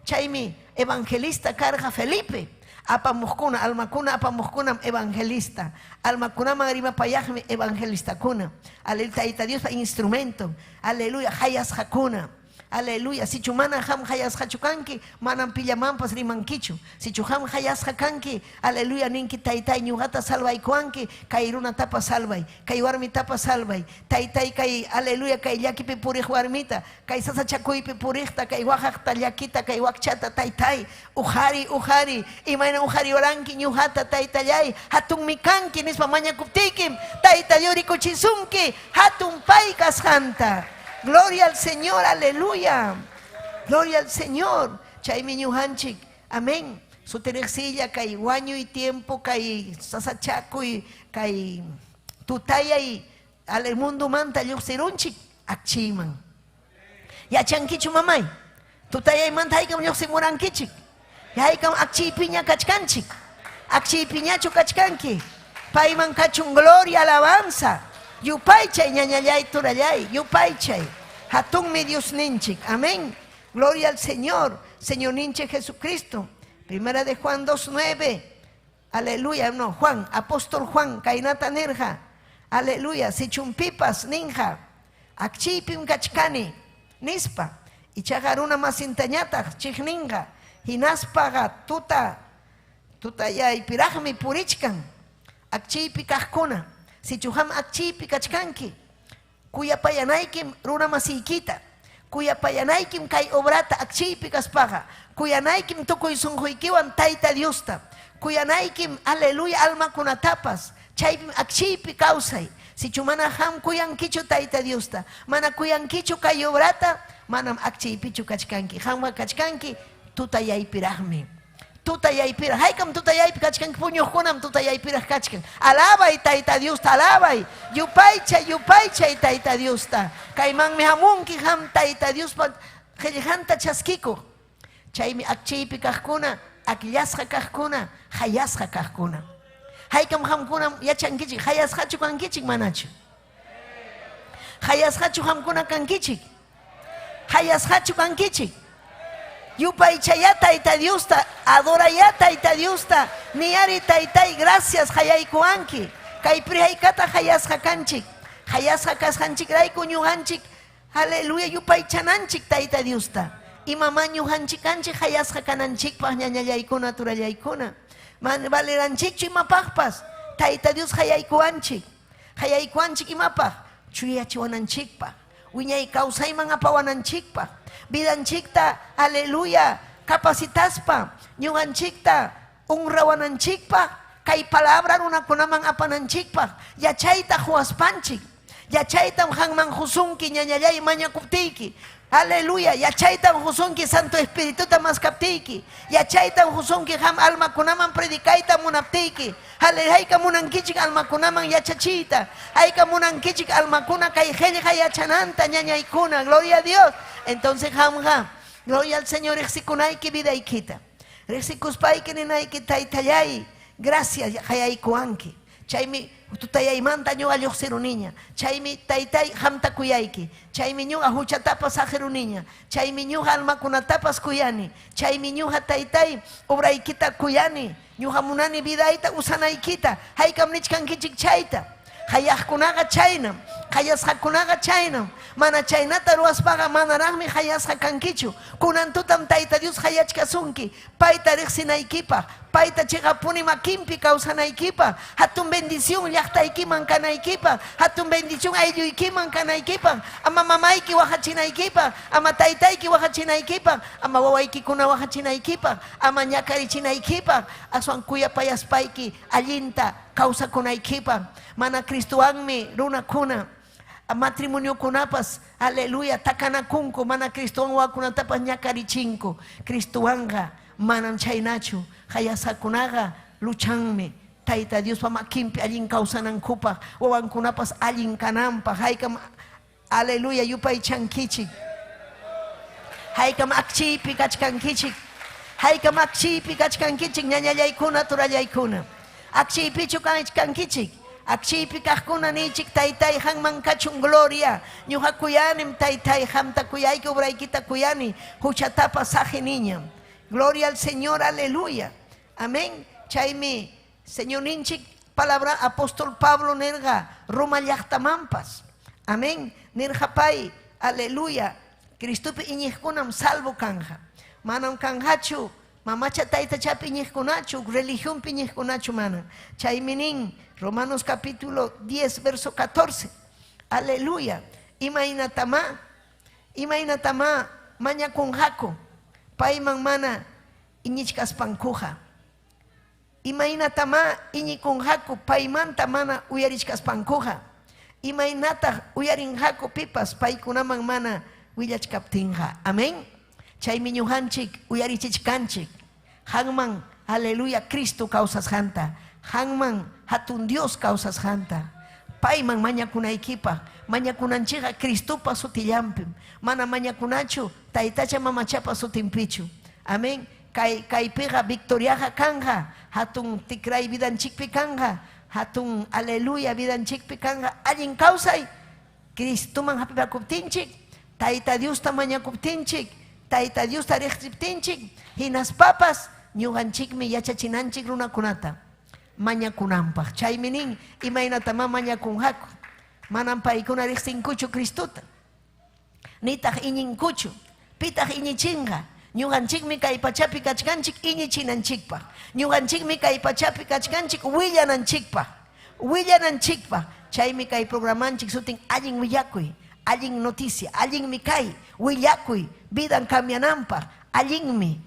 Speaker 5: chaymi evangelista karqa Felipe. Apamuqkuna, almakuna apamuqkunam evangelista, almakunaman rimapayaqmi evangelista kuna, aleluya, tayta Diospa instrumento, aleluya, hayasqakuna, aleluya. Si chumana ham hayas hachukanki, manam pillamampas rimankichu. Si chuham hayas hakanki, aleluya, ninki taitai ñugata salvay kuanki, kairuna tapa salvay, kaiwarmi tapa salvay, taitai kai, aleluya, kai llakipi purij warmita, kai sasa chakuypi purijta, kai wajakta llakita, kai wakchata taitai, uhari, imayna uhari oranki ñujata taitallay, hatun mikanki, nispa maña kuptikim, taitayori kuchisunki, hatun pai kasjanta. Gloria al Señor, aleluya. Gloria al Señor. Chaymi ñujanchik, amén. Su teresilla, kay guaño y tiempo, kay sasachaco y kay tutaya y al mundo manta yuxirunchik, akchiman. Ya chankichu mamay. Tutaya y manta haykam yuximurankichik. Ya haykam akchi piña kachkanchik. Akchi piñacho kachkanki. Paiman kachun gloria, alabanza. Yupaychay ñañallay turallay, yupaychay. Hatun mi Dios ninchik, amén. Gloria al Señor, Señor ninche Jesucristo. Primera de Juan 2:9. Aleluya, no, Juan, apóstol Juan, kainata nerja. Aleluya, si chumpipas ninja. Akchipim kachkani, nispa. Y chagaruna masintañata, chigninga. Hinaspaga, tuta ya y pirajmi purichkan. Akchipi kajkuna. Si chuham akchipi kachkanki, kuya payanaykim runa masikita, kuya payanaykim kay obrata akchipi kaspaga, kuya naykim tukuy sunjuykiwan tayta Diosta, kuya naykim aleluya alma kunatapas, chaypim akchipi kausay. Si chumana ham kuyankichu tayta Diosta, mana kuyankichu kay obrata, manam akchipichu kachkanki, hamwa kachkanki, tutayaypirajmi. Tutayaypira, haykam tutayaypi kachkan puñukunam tutayaypira kachkan. Alabay tayta Diosta, alabay. Yupaychay tayta Diosta. Kaymanmi hamunki ham tayta Diospa qillqanta chaskiko. Chaymi akchiypi kaqkuna, akillasqa kaqkuna, hayasqa kaqkuna. Haykam hamkuna yachankichik, hayasqachu kankichik manachu. Hayasqachu hamkuna kankichik. Hayasqachu kankichik. Yupaychaya tayta Diosta, adoraya tayta Diosta, niari taytay, gracias hayaykuanki. Kaypri haykata hayasqa kanchik, hayasqa kasqanchik rayku ñuqanchik, aleluya, yupaychananchik tayta Diosta. Y mamá ñuqanchik kanchik hayasqa kananchikpaq ñañallaykuna turallaykuna. Man valeranchikchu imapaqpas, tayta Dios hayaykuanchik imapaq, chuyachiwananchikpaq, wiñay kawsayman apawananchikpaq. Vidanchikta, aleluya, capacitaspa, ñuganchikta, unrawananchikpa, kay palabra runakunaman apananchikpa, yachayta huaspanchik, yachaytam hanman husunki ñañallay mañakuptiki, aleluya, yachaytam husunki Santo Espirituta maskaptiki, yachaytam husunki ham almakunaman predikayta munaptiki, hayka munankichik almakunaman yachachita, hayka munankichik almakuna kay qillqa yachananta ñañaykuna, gloria a Dios. Entonces hamga, gloria al Señor, exicunayki vidaykita, exicuspaiki ninayki taytallay, gracias hayaykuanki, chaymi tutayaymanta ñuqa lluqsiru niña, chaymi taytay hamta kuyayki, chaymi ñuqa huchatapas ajiru niña, chaymi ñuqa almakunatapas kuyani, chaymi ñuqa taytay obraykita kuyani, ñuqa munani vidayta usanaykita, haykam nichkankichik chayta, hayaqkunaqa chaynam, hayasqakunaqa chaynam, mana chaynata ruwaspaqa manaraqmi hayasqa kankichu, kunantutam tayta Dios hayachkasunki, payta riqsinaykipaq, payta chiqapuni makinpi kawsanaykipaq, hatun bendición llaqtaykiman kanaykipaq, hatun bendición aylluykiman kanaykipaq, ama mamayki waqachinaykipaq, ama taytayki waqachinaykipaq, ama wawaykikuna waqachinaykipaq, ama ñakarichinaykipak, aswan kuyapayaspayki allinta kawsakunaykipaq, mana Cristuwanmi runakuna matrimonio kunapas, aleluya, takanakunku, mana Cristuwan wakunatapas ñakarichinko, Cristuwanga manam chaynachu, hayasakunaga luchanmi, tayta Dios makinpi allin kawsanankupaq, wawankunapas allin kananpaq, haykam, aleluya, yupaychankichik, haykam akchiypi kachkankichik, haykam akchiypi kachkankichik, ñañallaykuna turallaykuna, akchiypichu kachkankichik, akchiypi kaqkuna nichik taytay hanman kachun gloria, ñuqa kuyanim taytay hamta kuyayki obraykita kuyani, huchatapas saji niña. Gloria al Señor, aleluya, amén. Chaymi Señor ninchik palabra apóstol Pablo nerga Roma llaqtamampas, amén, nerjapay, aleluya, Cristupi iñikunam salvo kanja. Manam kanjachu, mamacha taita chapi iñikunachu, religión piñikunachu mana. Chayminin, Romanos capítulo 10, verso 14. Aleluya. Imainatama, maña kunjaku, paiman mana iñichkas pankuja. Imainatama iñikunjaku, paimanta mana uyarichkas pankuja. Imainata uyarinjaku pipas, paikunaman mana willachkaptinja. Amén. Chaymi ñujanchik uyarichichkanchik. Hanman, aleluya, Cristo causas janta. Hanman, hatun Dios causas janta. Paiman mañakunaykipa, mañakunanchiqa Cristupa sutillanpim. Mana mañakunachu, taytacha mamachapa sutinpichu. Amén. Kaypiqa victoriaja kanja, hatun tikray vidanchikpi kanja, hatun aleluya vidanchikpi kanja. Allin causay, Cristuman hapipakuptinchik, tayta Diosta mañakuptinchik, tayta Diosta riqsiptinchik, hinas papas, ñuqanchikmi yachachinanchik runakunata. Mañakunanpaq. Chayminin imaynatama mañakunjaku. Manan paykuna riqsinkuchu Cristuta. Nitaq iñinkuchu. Pitaq iñichinqa. Ñuqanchikmi kay pachapi kachkanchik iñichinanchikpaq. Ñuqanchikmi kay pachapi kachkanchik willananchikpaq. Chaymi kay programanchik sutin allin willakuy, allin noticia, allinmi kay willakuy, vidan cambiananpaq, allinmi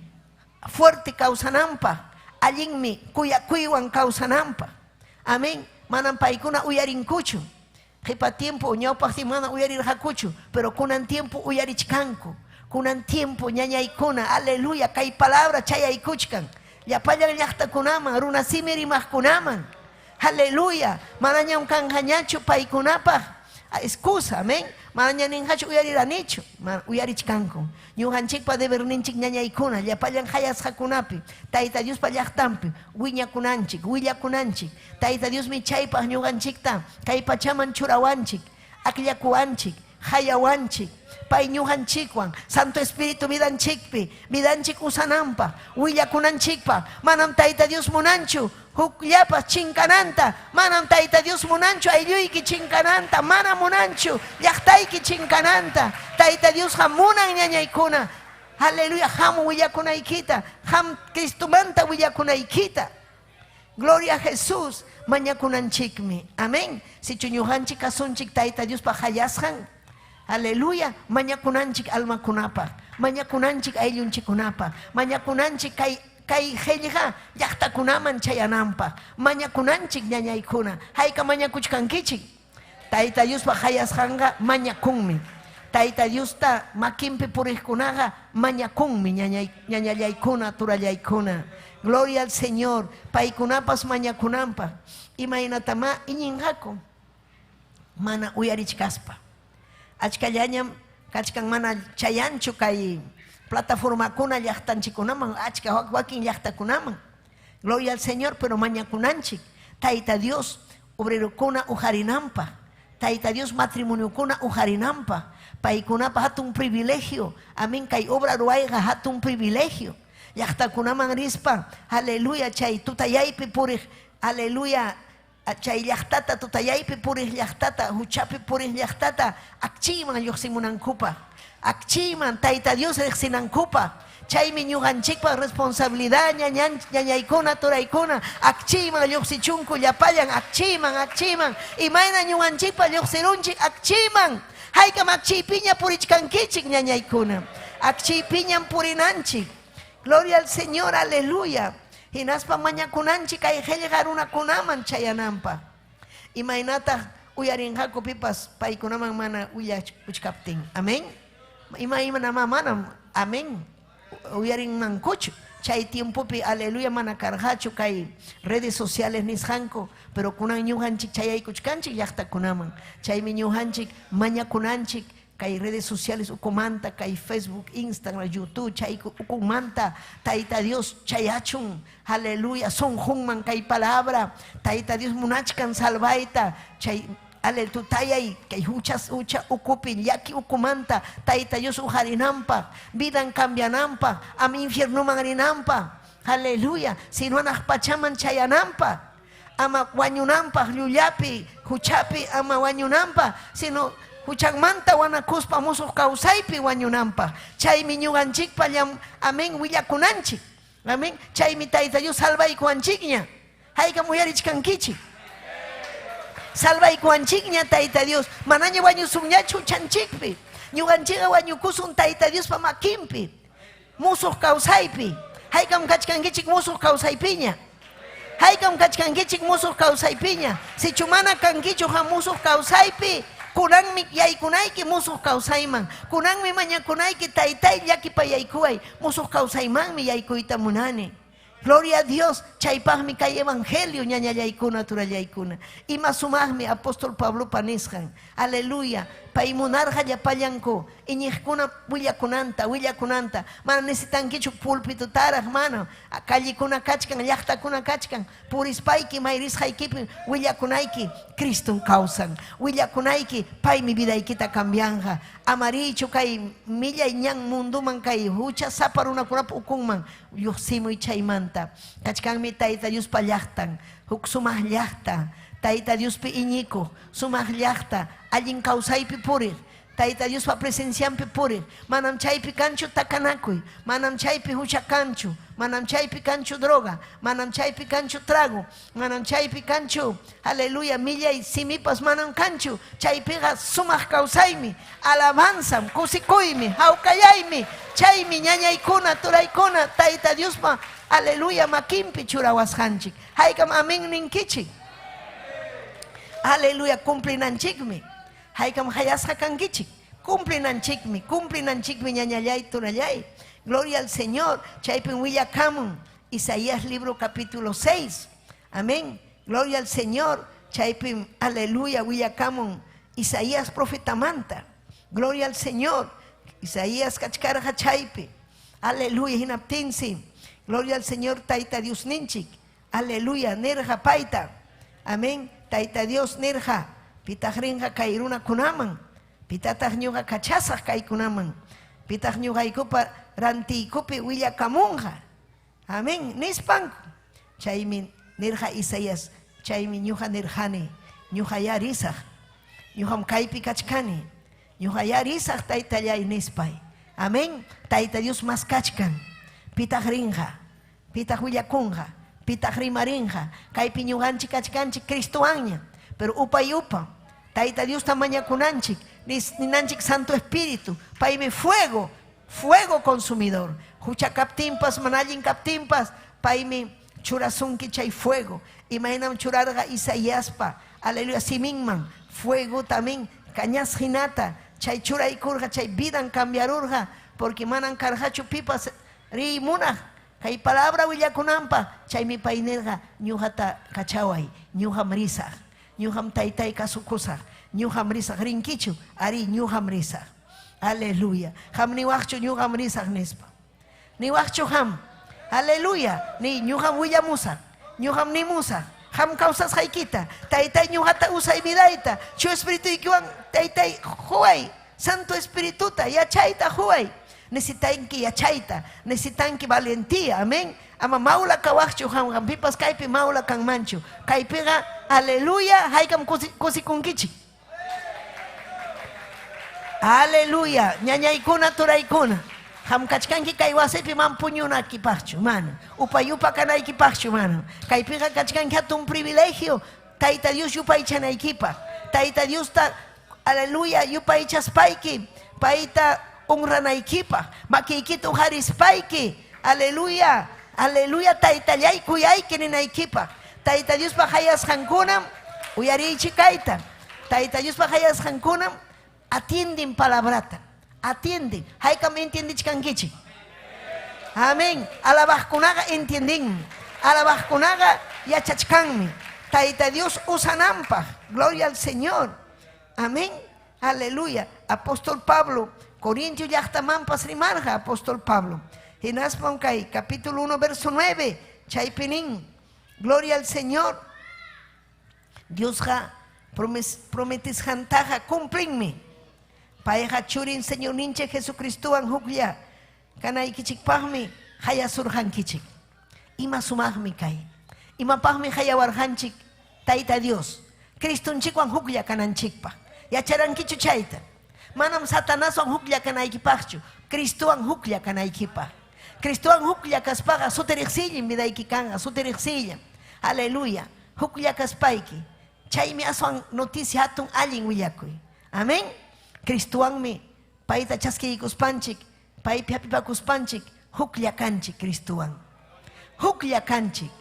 Speaker 5: fuerte kawsananpaq, allinmi kuyakuywan kawsananpaq. Amén. Manan paykuna uyarinkuchu. Qipa tiempo ñawpaqti mana uyarirqakuchu, pero kunan tiempo uyarichkanku. Kunan tiempo ñañaykuna, aleluya, kay palabra chayaykuchkan. Llapallan llaqtakunaman, runa simirimaqkunaman. Aleluya. Manañam kanjañachu paykunapaq excusa, amén. Manaña ninjachu uyariranichu, uyarichkanku. Ñuqanchikpa deberninchik ñañaykuna, llapallan hayasqakunapi, tayta Diospa llaqtanpi, willakunanchik. Tayta Diosmi chaypaq ñuqanchikta kay pachaman churawanchik, akllakuwanchik, hayawanchik. Pay ñuqanchikwan, Santo Espíritu vidanchik usananpaq, willakunanchikpaq. Manam tayta Dios munanchu huk llapas chinkananta, manam tayta Dios munanchu aylluyki chinkananta, mana munanchu llaqtayki chinkananta. Tayta Dios munan ñañaykuna, aleluya, ham willakunaykita, ham Cristumanta willakunaykita. Gloria a Jesús. Mañakunanchikmi, amén. Sichu ñuqanchik kasunchik tayta Diospa hayasqan, aleluya, mañakunanchik almakunapaq, mañakunanchik ayllunchikunapaq, mañakunanchik kay qhilqa llaqtakunaman chayananpaq, mañakunanchik ñañaykuna. Hayka mañakuchkankichik, tayta Diospa hayasqanqa mañakunmi, tayta Diosta makinpi puriqkunaqa mañakunmi, ñañallaykuna, turallaykuna. Gloria al Señor. Paykunapas mañakunanpaq, imaynatama iñinqaku mana uyarichkaspa. Achkallañam kachkan mana chayanchu kay plataformakuna llaqtanchikunaman, achka wakin llaqtakunaman. Gloria al Señor, pero mañakunanchik tayta Dios obrerukuna ujarinanpaq, tayta Dios matrimoniokuna ujarinanpaq. Paykunapa hatun privilegio, amén, kay obra ruayqa hatun privilegio. Llaqtakunaman rispa, aleluya, chay tutayaypi puriq, aleluya, chay llaqtata tutayaypi puriq llaqtata, huchapi puriq llaqtata, akchiyman lluqsimunankupaq, akchiyman tayta Dios riqsinankupaq. Chaymi ñuqanchikpaq responsabilidad ñañaykuna, turaykuna, akchiyman lluqsichunku llapallan, akchiyman, imayna ñuqanchikpaq lluqsirunchik akchiyman. Haykam akchiypiña purichkankichik ñañaykuna, akchiypiñam purinanchik. Gloria al Señor, aleluya. Hinaspa mañakunanchik kay qhilqa runakunaman chayananpaq. Imaynataq uyarinqaku pipas paykunaman mana willakuchkaptin. Amén. Imaynama manam, amén, uyarinmankuchu. Chay tiempopi, aleluya, mana karqachu kay redes sociales nisqanku, pero kunan ñuqanchik chayaykuchkanchik llaqtakunaman. Chaymi ñuqanchik mañakunanchik kay redes sociales ukumanta, kay Facebook, Instagram, YouTube, chay ukumanta, tayta Dios chayachun, aleluya, son hunman kay palabra, tayta Dios munachkan salvaita, chay ale tutayay kay ucha ukupin yaki ukumanta, tayta Dios ujarinampa, vidan cambianampa, am infiernuman rinampa, aleluya, sinuanaq pachaman chayanampa, ama wañunampa, llullapi, huchapi, ama wañunampa, sino Huchakmanta wanakuspa musuq kawsaypi wañunanpaq. Chaymi ñuqanchikpa amén willakunanchik. Amén. Chaymi Tayta Dios salvaykuwanchikña. Haykam uyarichkankichik. Salvaykuwanchikña Tayta Dios. Manaña wañusunñachu chanchikpi. Ñuqanchikqa wañukusun Tayta Diospa makinpi. Musuq kawsaypi. Haykam kachkankichik musuq kawsaypiña. Haykam kachkankichik musuq kawsaypiña. Sichu mana kankichu musuq kawsaypi. Kunanmi yaykunayki musuq kawsayman. Kunanmi mañakunayki taytay llakipayaykuway. Musuq kawsaymanmi yaykuyta munani. Gloria a Dios, chaypaqmi kay evangelio ñañallaykuna turallaykuna. Ima sumaqmi apóstol Pablo panisqan. Aleluya. Pay munarqa llapallanku iñiqkuna willakunanta. Mana necesitankichu pulpito taraq mana. Callikuna kachkan, llaqtakuna kachkan. Purispayki mayrisqaykipi willakunayki Criston kawsan. Willakunayki paymi vidaykita cambianja. Amarichu kay millay ñan munduman kay hucha saparunakunapa ukunman. Lluqsimuy chaymanta. Kachkanmi Tayta Diospa llaqtan. Huk sumaq llaqta. Tayta Diospi iñiku, sumaq llaqta, allin kawsaypi purir. Tayta Diospa presencianpi purir. Manam chaypi kanchu takanakuy, manam chaypi hucha kanchu, manam chaypi kanchu droga, manam chaypi kanchu trago, manam chaypi kanchu, aleluya, millay simipas manam kanchu. Chaypiqa sumaq kawsaymi, alabanzam, kusikuymi, hawkallaymi, chaymi ñañaykuna, turaykuna, Tayta Diospa, aleluya, makinpi churawasqanchik. Haykam amén ninkichik. Aleluya, cumplinanchikmi. Haykam hayasqa kankichik. Cumplinanchikmi ñañallay turallay. Gloria al Señor. Chaypin willakamun. Isaías libro capítulo 6. Amén. Gloria al Señor. Chaypin, aleluya, willakamun. Isaías profeta manta. Gloria al Señor. Isaías kachkarqa chaypi. Aleluya, hinaptinsi. Gloria al Señor, Tayta Dios ninchik. Aleluya, nirqa payta. Amén. Tayta Dios nirqa. Pitaq rinqa kay runakunaman. Pitataq ñuqa kachasaq kaykunaman. Pitaq ñuqaykupa rantiykupi willakamunqa. Amén. Nispanku. Chaymi nirqa Isaías. Chaymi ñuqa nirqani. Ñuqa ya risaq. Ñuqam kaypi kachkani. Ñuqa ya risaq taytallay nispay. Amén. Tayta Dios mas kachkan. Pitaq rinqa. Pitaq willakunqa. Pitaq rimarinqa. Kaypi ñuqanchik kachkanchik Cristowanña. Pero upay upa. Tayta Dios tamañakunanchik. Ninanchik Santo Espíritu. Paymi fuego. Fuego consumidor. Hucha kaptimpas, manallin kaptimpas. Paymi churasunki chay fuego. Imaynam churarga Isaíaspa. Aleluya siminman. Fuego también. Cañas jinata. Chay churaykurga. Chay vidan cambiarurga. Porque manan karjachu pipas. Rimunaj. Kay palabra willakunampa. Chaymi paynerga. Ñuhata kachaway. Ñuham risaj. Ñuham taytay kasukusaj. Ñuham risaj. Rinkichu. Ari ñuham risaj. Aleluya. Ham niwakchu ñuham risaj nispa. Niwakchu ham. Aleluya. Ni ñuham willamusaj. Ñuham nimusaj. Ham causas haykita. Taytay ñuhata usay vidayta. Chu espíritu ikiwan taytay huay. Santo Espirituta. Yachayta huay. Necesitanki yachayta. Necesitanki valentía. Amén. Ama maula kawakchu ham pipas kaypi maula kan manchu. Kaypiga aleluya haykam kusikunkichi. Aleluya. Ñañaykuna turaykuna. Ham kachkanki kay wasipi man puñunakipaqchu mana. Upayupa kanaykipaqchu mana. Kaypiga kachkanki hatun privilegio. Tayta Dios yupaychanaykipaq. Tayta Dios ta aleluya yupaychaspayki. Payta honranaykipaq. Makiykita uharispayki. Aleluya. Aleluya, taytallay kuyayki ninaykipaq. Tayta Dios pa hayasqankunam uyarichikayta. Tayta Dios pa hayasqankunam atienden palabrata. Atienden. Haykam entiendichkankichik. Amén. Alabaqkunaqa entienden. Alabaqkunaqa yachachkanmi. Tayta Dios usanampaq. Gloria al Señor. Amén. Aleluya. Apóstol Pablo, Corintio llaqtamanpas rimarqa Apóstol Pablo. Hinaspan kay capítulo 1 verso 9. Chaypinin. Gloria al Señor. Dios ha prometis jantaja cumplinme. Paeja churin Señor ninche Jesucristo an hukya. Kanay kichik pahmi haya surhan kichik. Ima sumahmi kay. Ima pahmi haya warhanchik. Tayta Dios. Kriston chikwan hukya kanan chikpa. Yacharankichu chayta. Manam Satanaswan hukllakanaykipachu. Cristowan hukllakanaykipa. Cristowan hukllakaspaqa sutiriqsillan vidayki kanga, sutiriqsillan. Aleluya. Hukllakaspayki. Chaymi aswan noticia hatun allin willakuy. Amén. Cristowanmi payta chaskiykuspanchik, paypi hapipakuspanchik, hukllakanchik Cristowan. Hukllakanchik.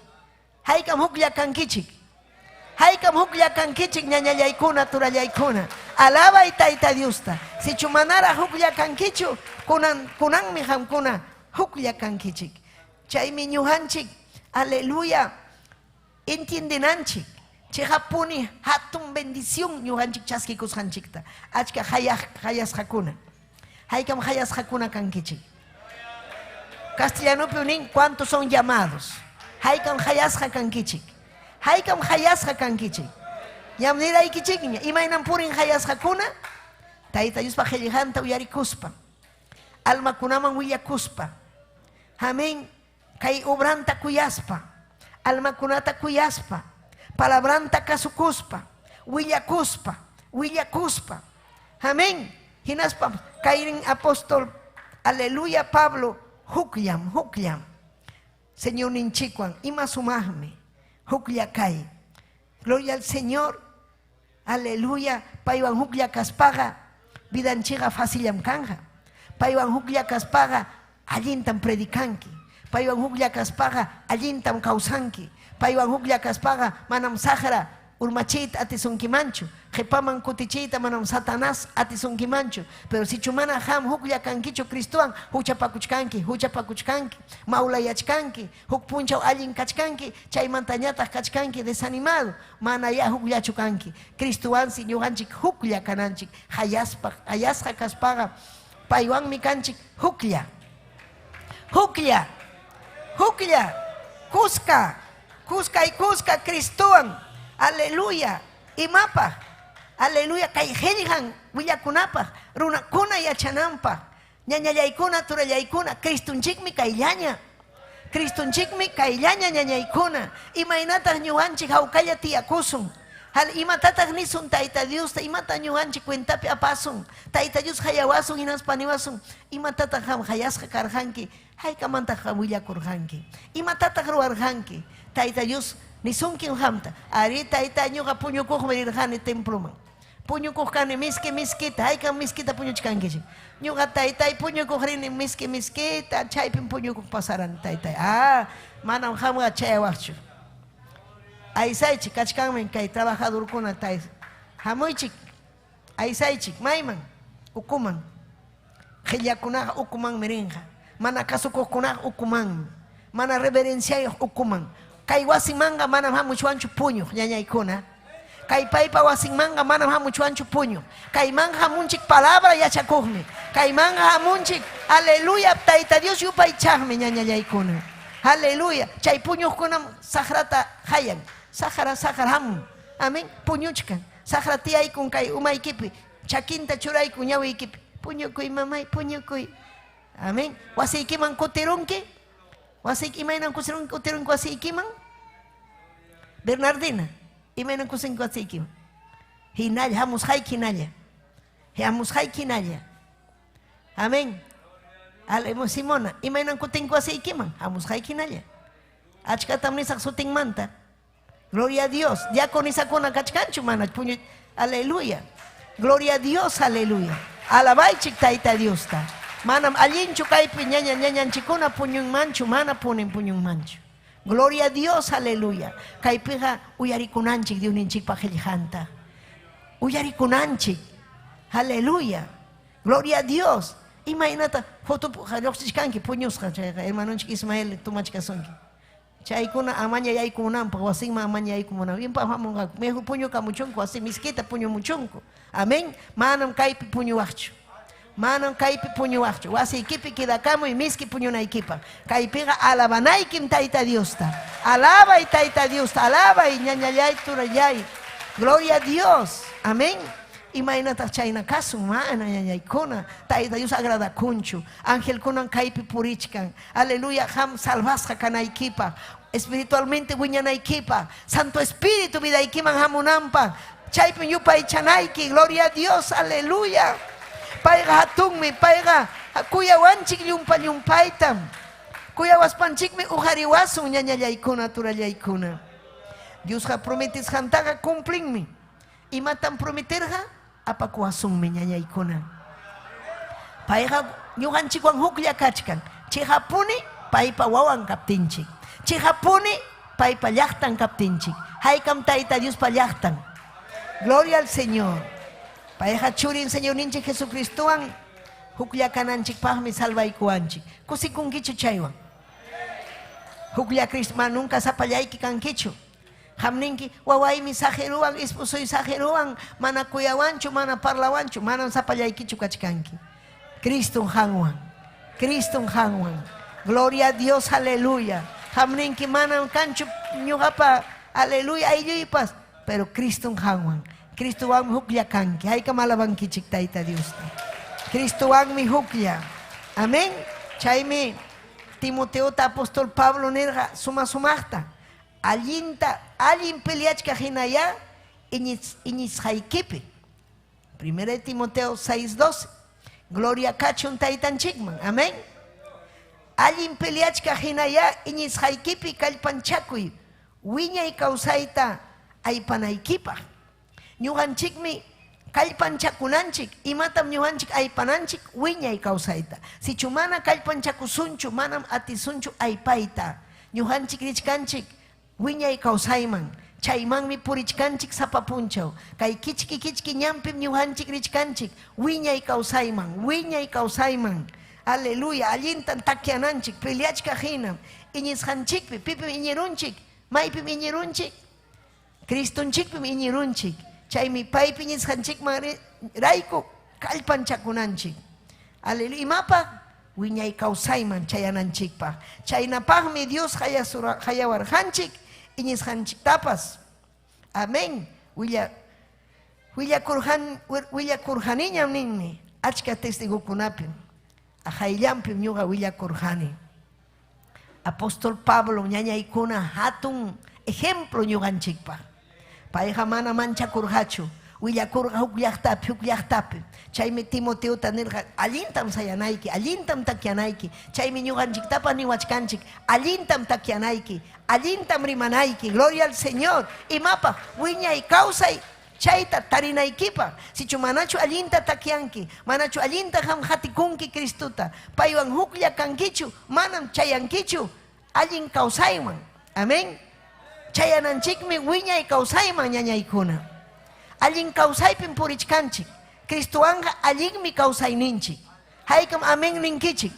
Speaker 5: Haykam hukllakankichik. Haykam hukllakankichik ñañallaykuna, turallaykuna. Alaba y tayta Diosta. Si chumanara hukllakankichu, kunanmi hamkuna hukllakankichik. Chaymi ñuhanchik, aleluya, entiendenanchik. Chihapuni hatun bendición ñuhanchik chaskikushanchikta. Achka hayasqakuna. Haykam hayasqakuna kankichik. Castellano unin, ¿cuántos son llamados? Haykam hayasqa kankichik. Haykam hayasqa kankichik. Yamnira ikichikña. Imaynan purin hayasqakuna. Tayta Diospa qhillihanta uyarikuspa. Almakunaman willakuspa. Amén. Kay obranta kuyaspa. Almakunata kuyaspa. Palabranta kasukuspa. Willakuspa. Willakuspa. Amén. Hinaspa. Kayrin apóstol. Aleluya Pablo. Huklam. Señor ninchikuan, ima sumahme. Huklakay. Gloria al Señor. Aleluya. Paywan huklakaspaga. Vidanchiga fácilam kanja. Paywan huklakaspaga. Allintam predicanki. Paywan huklakaspaga. Allintam causanki. Paywan huklakaspaga. Manam sahara. Urmachita atisunkimanchu. Jepaman kutichita manam Satanás atisunkimanchu. Pero si chumana ham huklakankichu Cristoan, huchapakuchkanki, maulayachkanki, hukpunchaw allin kachkanki, chay mantañataq kachkanki desanimado, mana ya huklachukanki. Cristoan si ñuqanchik huklakananchik, hayasqa kaspaqa, paywanmi kanchik huklla, kuska Cristoan. Aleluya. Imapa. Aleluya. Kay qhillihan willakunapaq. Runakuna yachananpaq. Ñañallaykuna, turallaykuna. Cristunchikmi kayllaña. Cristunchikmi kayllaña ñañaykuna. Imaynataq ñuqanchik hawkalla tiyakusun. Imatataq nisun Tayta Diosta. Imata ñuqanchik cuentapi apasun. Tayta Dios hayawasun hinaspa niwasun. Imatataq hayasqa karqanki. Haykamantaq willakurqanki. Imatataq ruwarqanki. Tayta Dios nisunki hamta. Arita ita ñuqa puñukuqmi rirqani temploman. Puñukuqkani miskita. Haykam miskita puñuchkankichik. Ñuqa taytay puñukuq rini miskita. Chaypin puñukuq pasaran taytay. Manam hamqa chayawaqchu. Aysaychik kachkanmi kay trabajadorkuna tay. Hamuychik. Aysaychik mayman. Ukuman. Qhillakunaqa ukuman mirinqa. Mana kasukuqkunaqa ukuman. Mana reverenciayuq ukuman. Kay wasimanga manam hamuchwanchu puño ñañaykuna. Kay paypa wasimanga manam hamuchwanchu puño. Kay manga hamunchik palabra yachakuqmi. Kay manga hamunchik aleluya Tayta Dios yupaychaqmi ñañallaykuna. Aleluya. Chay puñuqkunam sahrata hayan. Sahara hamun. Amén. Puñuchkan. Sahra tiyaykun kay umaykipi. Chakinta churaykun ñawiykipi. Puñukuy mamay, puñukuy. Amén. Wasiykiman kutirunki. Wasik imaynan kutirunki wasiykiman. Bernardina. Imaynan kutirunki wasiykiman. Hinalla, hamusqayki hinalla. Hamusqayki hinalla. Amén. Alemo Simona. Imaynan kutinki wasiykiman. Hamusqayki hinalla. Achkatam nisaq sutinmanta. Gloria a Dios. Diaconisakuna kachkanchu mana. Aleluya. Gloria a Dios. Aleluya. Alabaychik Tayta Diosta. Manam allinchu kaypi ñañanchikuna puñun manchu, mana punin puñun manchu. Gloria a Dios, aleluya. Kaypiqa uyarikunanchik Diosninchikpa qhillihanta. Uyarikunanchik. Aleluya. Gloria a Dios. Imaynata foto lluqsishkanki puñusqa chayqa hermanonchik Ismael tumachkasunki. Chaykuna amaña yaykunanpaq wasinman amaña yaykumunanpaq. Impa hamunqaku. Mejor puñu kamuchunku wasi miskita puñu muchunku. Amén. Manam kaypi puñuwaqchu. Manam kaypi puñuwaqchu. Wasiykipi kidakamuy miski puñunaykipa. Kaypiqa alabanaykim Tayta Diosta. Alabay Tayta Diosta. Alabay ñañallay turallay. Gloria a Dios. Amén. Imaynataq chayna kasun mana ñañaykuna. Tayta Dios agradakunchu. Angelkunan kaypi purichkan. Aleluya. Ham salvasqa kanaykipa. Espiritualmente wiñanaykipa. Santo Espíritu vidaykiman hamunanpa. chaypi yupay chanayki, gloria a Dios, aleluya. Payqa hatunmi, payqa kuyawanchik llumpa-llumpaytam. Kuyawaspanchikmi ujariwasun ñañallaykuna, turallaykuna. Diosqa prometisqantaqa cumplinmi. Imatan prometerqa apakuwasunmi ñañaykuna. Payqa ñuqanchikwan huklla kachkan. Chihapuni paypa wawan kaptinchik. Chihapuni paypa llaqtan kaptinchik. Haykam Tayta Diospa llaqtan. Gloria al Señor. Payqa churin Señor ninchik Jesucristuwan huklla kananchikpaqmi salvaykuwanchik. Kusikunkichu chaywan. Huklla Cristo nunca sapallayki kankichu. Hamninki wawaymi sajeruwan, esposoy sajeruwan, mana kuyawanchu, mana parlawanchu, mana sapallaykichu kachkanki. Cristo hanwan. Cristo hanwan. Gloria a Dios, aleluya. Hamninki mana kanchu ñuqapa, aleluya, aylluipas, pero Cristo hanwan. Cristo wan huklla kanki. Hayka malabankichik Tayta Dios. Cristo wan mi huklla. Amén. Chaymi Timoteota apóstol Pablo nerga sumaqta. Allin peleachka hinaya iñisqaykipi. 1 Timoteo 6:12. Gloria kachun taytanchikman. Amén. Allin peleachka hinaya iñisqaykipi kallpanchakuy. Wiñay kawsayta aypanaykipaq. Ñuqanchikmi kallpanchakunanchik. Imatam ñuqanchik aypananchik wiñay kawsayta. Sichu mana kallpanchakusunchu, manam atisunchu aypayta. Ñuqanchik richkanchik wiñay kawsayman. Chaymanmi purichkanchik sapapunchaw. Kay kichki ñampim ñuqanchik richkanchik wiñay kawsayman, wiñay kawsayman. Aleluya, allintan takyananchik, peleachka hinam. Iñisqanchikpi, pipim iñirunchik, maypim iñirunchik, Cristonchikpim iñirunchik. Chaymi paypi iñisqanchikman rayku kallpanchakunanchik. Aleluya, imapaq wiñay kawsayman chayananchikpaq. Chaynapaqmi Dios hayawarqanchik iñisqanchiktapas. Amén. Willakurqaniñam ninmi achka testigukunapim. Ajayllanpim ñuqa willakurqani. Apóstol Pablo ñañaykuna hatun ejemplo ñuqanchikpaq. Payqa mana manchakurqachu. Willakurqa huk llaqtapi. Chaymi Timoteota nirqa allintam sayanayki, allintam takyanayki. Chaymi ñuqanchiktapas niwachkanchik, allintam takyanayki, allintam rimanayki. Gloria al Señor. Imapaq wiñay kawsay chayta tarinaykipa. Sichu manachu allinta takyanki, manachu allinta hatikunki Cristuta, paywan huklla kankichu, manam chayankichu allin kawsayman. Amén. Chayananchikmi wiñay kawsayman ñañaykuna. Allin kawsaypin purichkanchik. Cristuwanqa allinmi kawsayninchik. Haykam amén ninkichik.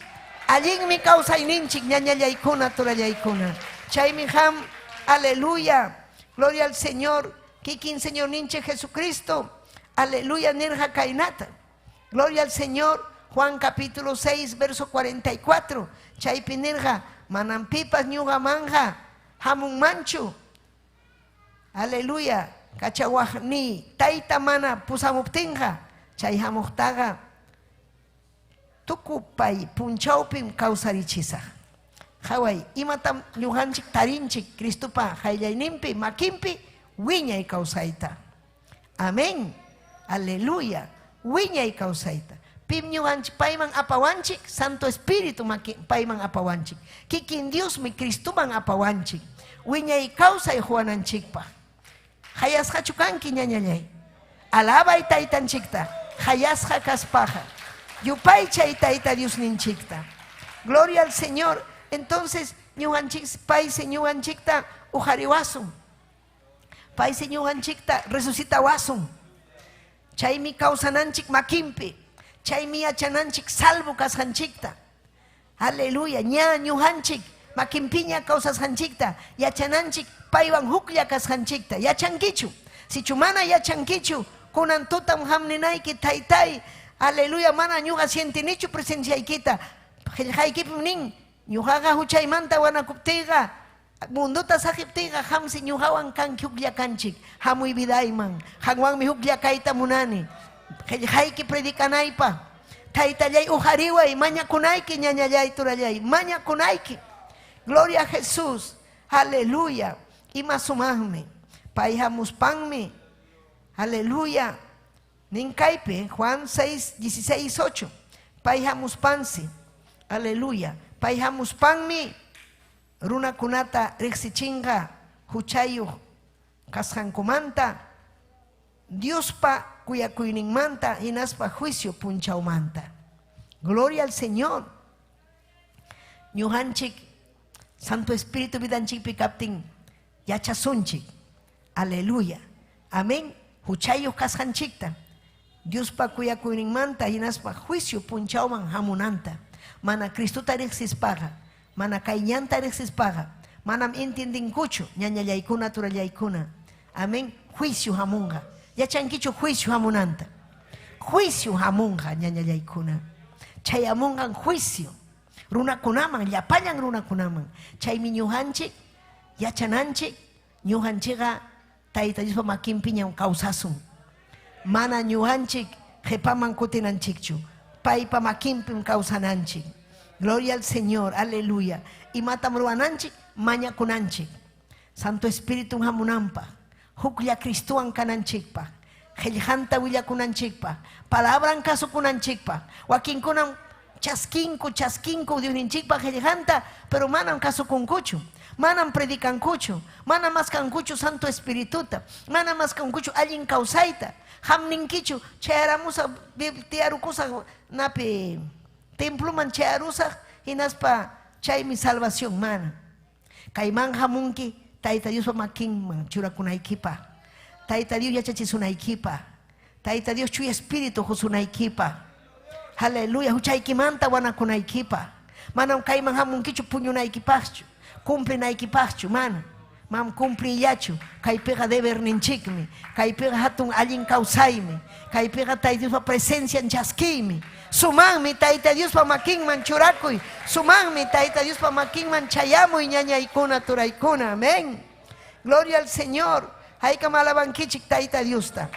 Speaker 5: Allinmi kawsayninchik ñañallaykuna, turallaykuna. Chaymi ham, aleluya, gloria al Señor. Kikin Señor ninche Jesucristo, aleluya, nirja kainata. Gloria al Señor. Juan capítulo 6, verso 44. Chaypi nirja manampipas ñuqa manja hamun manchu. Aleluya. Kachawajni tayta mana pusamuptinqa chay hamuqtaqa tukupay punchawpim kawsarichisaq. Haway imatam ñuqanchik tarinchik Cristupa hayllayninpi makinpi wiñay kawsayta. Amén. Aleluya. Wiñay kawsayta. Pim ñuqanchik payman apawanchik, Santo Espíritu payman apawanchik. Kikin Dios mi Cristuman apawanchik. Wiñay kawsay huwananchikpaq. Hayasqa chukanki ñañallay. Alabay taytanchikta. Hayasqa kaspaja. Yupay chay Tayta Dios ninchikta. Gloria al Señor. Entonces, ñuqanchik payse ñuqanchikta ujariwasun. Payse ñuqanchikta resucitawasun. Chaymi kawsananchik makinpi. Chaymi yachananchik salvo kasqanchikta. Aleluya. Ña ñuqanchik makinpiña kawsasqanchikta yachananchik paywan huklla kasqanchikta. Yachankichu. Sichu mana yachankichu, kunan tutam hamninayki taytay, aleluya, mana ñuqa sientinichu presenciaykita. Qillqaykipim nin, ñuqaqa huchaymanta wanakuptiyqa, munduta saqiptiyqa hamsi ñuqawan kanki huklla kanchik. Hamuy vidayman, hanwanmi huklla kayta munani. Qillqayki predikanaypaq. Taytallay ujariway, mañakunayki ñañallay turallay, mañakunayki. Gloria a Jesús. Aleluya. Ima sumaqmi. Pay hamuspanmi. Aleluya. Ninkaipe, Juan 6, 16, 8. Paihamus pansi. Aleluya. Paihamus panmi. Runa kunata rexichinga. Huchayu kashankumanta. Dios pa cuya manta hinaspa juicio punchaumanta. Gloria al Señor. Ñuhanchik, Santo Espíritu vidanchik pikaptin. Yachasunchik. Aleluya. Amén. Huchayu kashanchikta. Dios pa cuya manta hinaspa juicio punchauman hamunanta. Mana Cristo tarexis paga. Mana kaiyanta tarexis paga. Manam intindin kucho. Ñaña yaikuna tura yaikuna. Amén. Juicio hamunga. Ya chanquicho juicio hamunanta. Juicio hamunga ñaña yaikuna. Chay hamungan juicio. Runa kunaman, llapayan runa kunaman. Chay mi ñuhanchik, ya chananchik, ñuhanchiga taita Dios makin piña un causasun. Mana ñuhanchik, jepaman kutinanchikchu. Paipa makin pin causananchik. Gloria al Señor, aleluya. Y matamruananchik, maña kunanchik. Santo Espíritu hamunampa. Hukya Cristuan kananchikpa. Hellhanta willa kunanchikpa. Palabran caso kunanchikpa. Wakin kunan chasquinco diuninchikpa hellhanta. Pero manan caso kunkuchu. Manan predican kuchu. Manan mas kankuchu Santo Espirituta. Manan mas kankuchu allin causaita. Hamninkichu. Chayaramusa tiarukusa nape. Templo man chayarusa. Hinaspa chay mi salvación mana. Kaiman hamunki. Taita Dios makin chura kunaikipa. Taita Dios yachachisunaikipa. Taita Dios chuy espíritu josunaikipa. Aleluya. Huchaikimanta wana kunaikipa. Manam kaiman hamunkichu puñunaikipachu. Cumplinaikipachu mana. Mam cumpli yachu. Kaipega deber ninchikmi. Kaipega hatun allin causaimi. Kaipega taita Dios presencia en chasquimi. Sumanmi taita Dios pa makinman churakuy. Sumanmi taita Dios pa makinman chayamu y ñañaykuna turaykuna. Amén. Gloria al Señor. Hayka malabankichik taita Dios ta.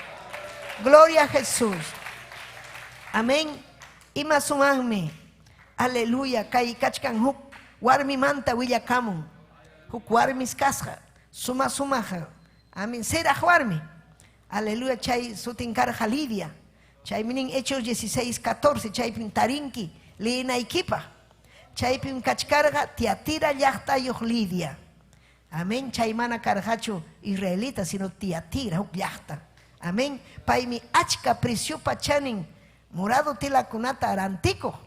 Speaker 5: Gloria a Jesús. Amén. Ima sumanmi. Aleluya. Kay kachkan huk warmi manta willakamun. Huk warmis kasha. Suma sumaja. Amén. Seraj warmi. Aleluya. Chay sutinkarja Lidia. Chayminin Hechos 16:14, chaypin tarinki, liinaykipa. Chaypin kachkarga, Tiatira llaqtayuq Lidia. Amén. Chaymana kargacho israelita, sino Tiatira, huk llaqta. Amén. Paymi achka presiopa chanin, morado tilakunata arantico.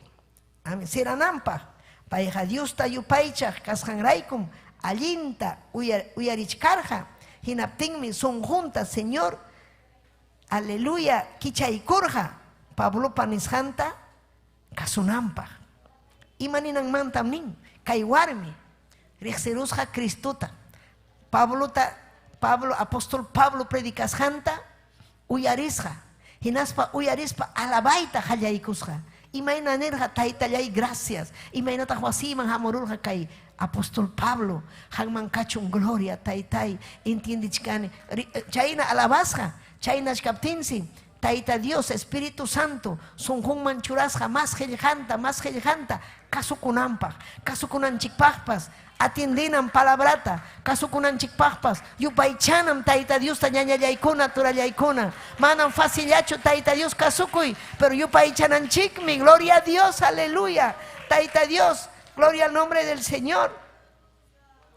Speaker 5: Amén. Siranampa. Payja Dios tayupaycha, kasjanraikum, allinta, uyarichkarja. Hinaptinmi son juntas, Señor. Aleluya, kichaykurja, Pablo panishanta, kasunampa. Imaninang mantam nin, kaywarmi, rexerusja Cristuta. Pablo, apóstol Pablo predicashanta, uyarisja. Hinaspa uyarispa, alabaita halaykusja. Imaina nerja taitallay gracias. Imaina tahuasiman hamorurja kay apóstol Pablo. Hangman kachun gloria taitai. Entiendichkani. Chayna alabasja. Chayna shkaptinsi. Taita Dios, Espíritu Santo. Sunjun manchurasja. Más hellhanta. Kasukunampa. Kasukunanchikpajpas. Atiendinan palabrata. Kasukunanchikpajpas. Yupaichanam taita Dios tañañallaykuna turallaykuna. Manam facillacho taita Dios kasukuy. Pero yupaichananchikmi. Gloria a Dios. Aleluya. Taita Dios. Gloria al nombre del Señor.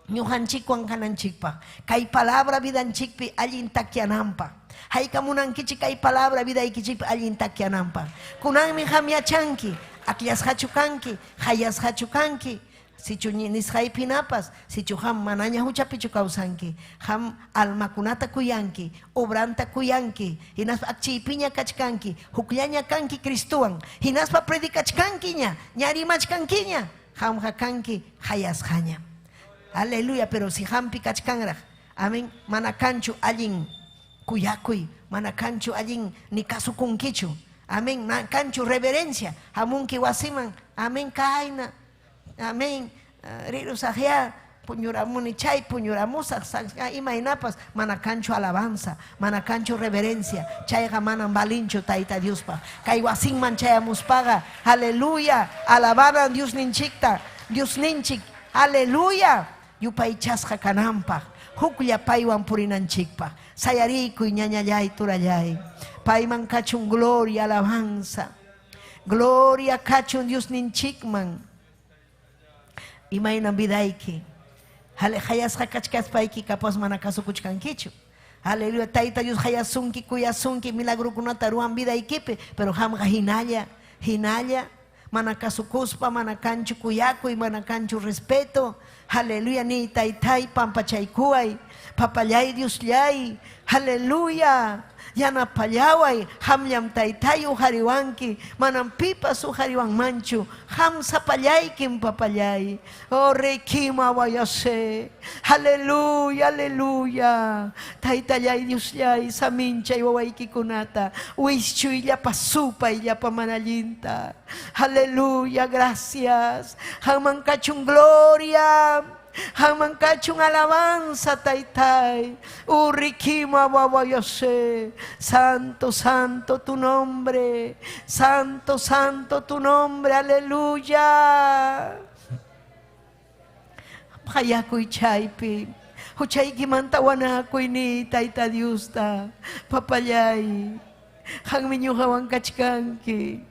Speaker 5: Ñuhanchikwan kananchikpa. Kay palabra vidanchikpi allin takianampa. Haykamunankichik kay palabra vidaykichikpi allin takianampa. Kunanmi hamiachanki. Akyashachukanki. Hayashachukanki. Sichu nishaipinapas, sichu ham manaña huchapichu kausanki, ham almakunata kuyanki, obranta kuyanki, hinas akchipiña kachkanki, hukllaña kanki Cristuan, hinaspa predikachkankiña, ñarimachkankiña, ham hakanki hayasjaña. Aleluya, pero si hampi kachkanraj, amén, manakanchu allin kuyakuy, manakanchu allin nikasukunkichu, amén, manakanchu reverencia, hamunki wasiman, amén kaina. Amén. Rirusajea, puñuramunichay, puñuramusa, imainapas, manacancho alabanza, manacancho reverencia, chayga manan balincho taita Diospa, kaiwasin manchayamus paga, aleluya, alabar a Dios ninchikta, Dios ninchik, aleluya, yupay chasqa kananpaq huklla paywan purinanchikpaq sayarikuy ñañallay turallay payman kachun gloria alabanza gloria kachun Dios ninchikman imayna vidayki hale hayasqa kachkaspayki kapas mana kasukuchkankichu aleluya tayta Dios hayasunki kuyasunki milagrukunata ruan vidaykipi pero hamqa hinalla mana kasukuspa mana kanchu kuyakuy mana kanchu respeto aleluya ni taytay pampachaykuway papallay Diosllay aleluya yanapallaway hamllam taytay uhariwanki manam pipas uhariwanmanchu ham sapallaykim papallay oh requima vayase aleluya aleluya taytallay Diosllay saminchay wawaykikunata wischuy llapa supay llapa manallinta aleluya gracias hamman kachun gloria hamman kachun alabanza taytay urikima wawayase santo santo tu nombre santo santo tu nombre aleluya hayakuy chaypi huchaykimanta wanakuy ni tayta Diosta papallay hanmi ñuqawan kachkanki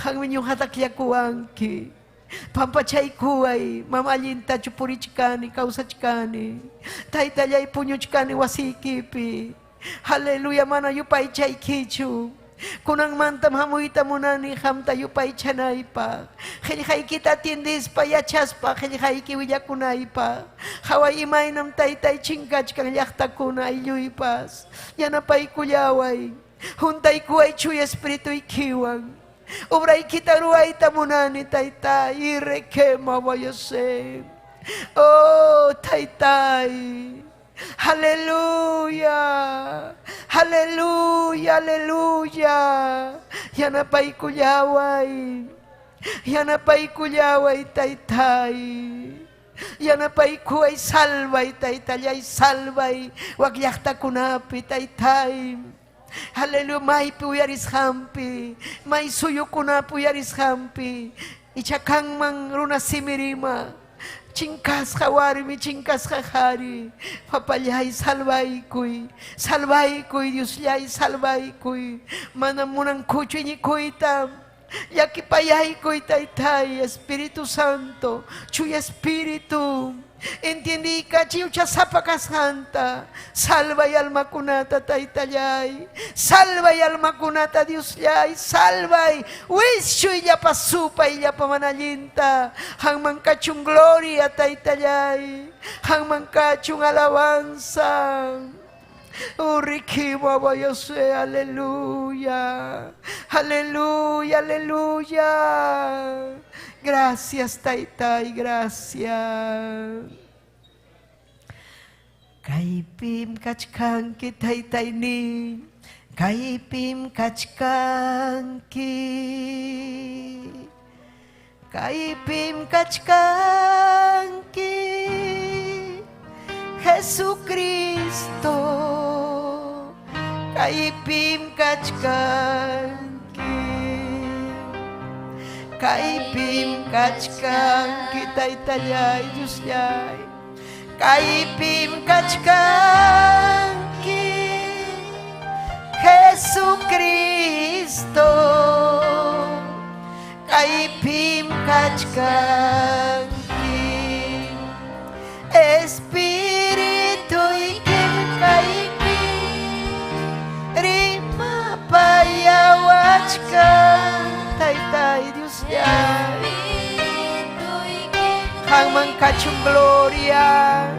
Speaker 5: hanmi ñuqata taklakuwanki pampachaykuway mamallintachu purichkani kawsachkani taytallay puñuchkani wasiykipi aleluya mana yupaychaykichu kunanmantam hamuyta munani hamta yupaychanaypaq qillqaykita atindispa yachaspa qillqayki willakunaypaq haway imaynam taytay chinkachkan llaqtakuna aylluypas yanapaykullaway juntaykuway chuy espirituykiwan obraykita ruwayta munani taytay irequema vayase oh taytay aleluya aleluya aleluya yanapaykullaway taytay yanapaykuway salvay taytallay salvay wak llaqtakunapi taytay aleluya maypi uyarisqanpi may suyukunapi uyarisqanpi ichakanman runa simirima chinkasqa warmi chinkasqa qhari papallay salvaykuy Diosllay salvaykuy mana munankuchu iñikuyta llakipayaykuy taytay Espíritu Santo chuy Espíritu entendí cachiucha zapacasanta salva y alma kunata taytallay salva y alma kunata Diosllay salva y wishu y llapa supa y llapa manallinta hanman kachun gloria taytallay hanman kachun alabanza Urikima vayase aleluya aleluya aleluya gracias taytay gracias kaypim kachkanki taytayni kaypim kachkanki kaypim kachkanki Jesucristo kaypim kachkanki kaypim kachkanki taytallay Diosllay kaypim kachkanki Jesucristo kaypim kachkanki Espíritu ikim kaypim rima payawachkan taytay Diosllay hangman kachun gloria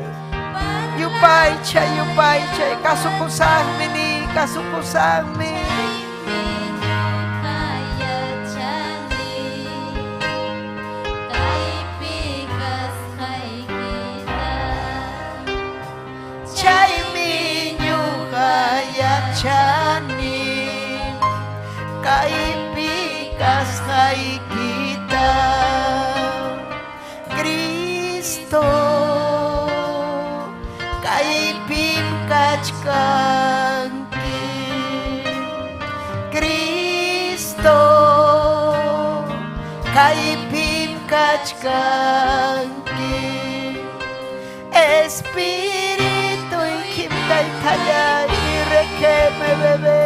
Speaker 5: yupay chay kasukusangmi ni kasukusangmi chaymi ñuqayachani kaypi kasqaykita Cristo kaypim kachkanki Cristo kaypim kachkanki Espíritu y quimta y talla y requeme bebé.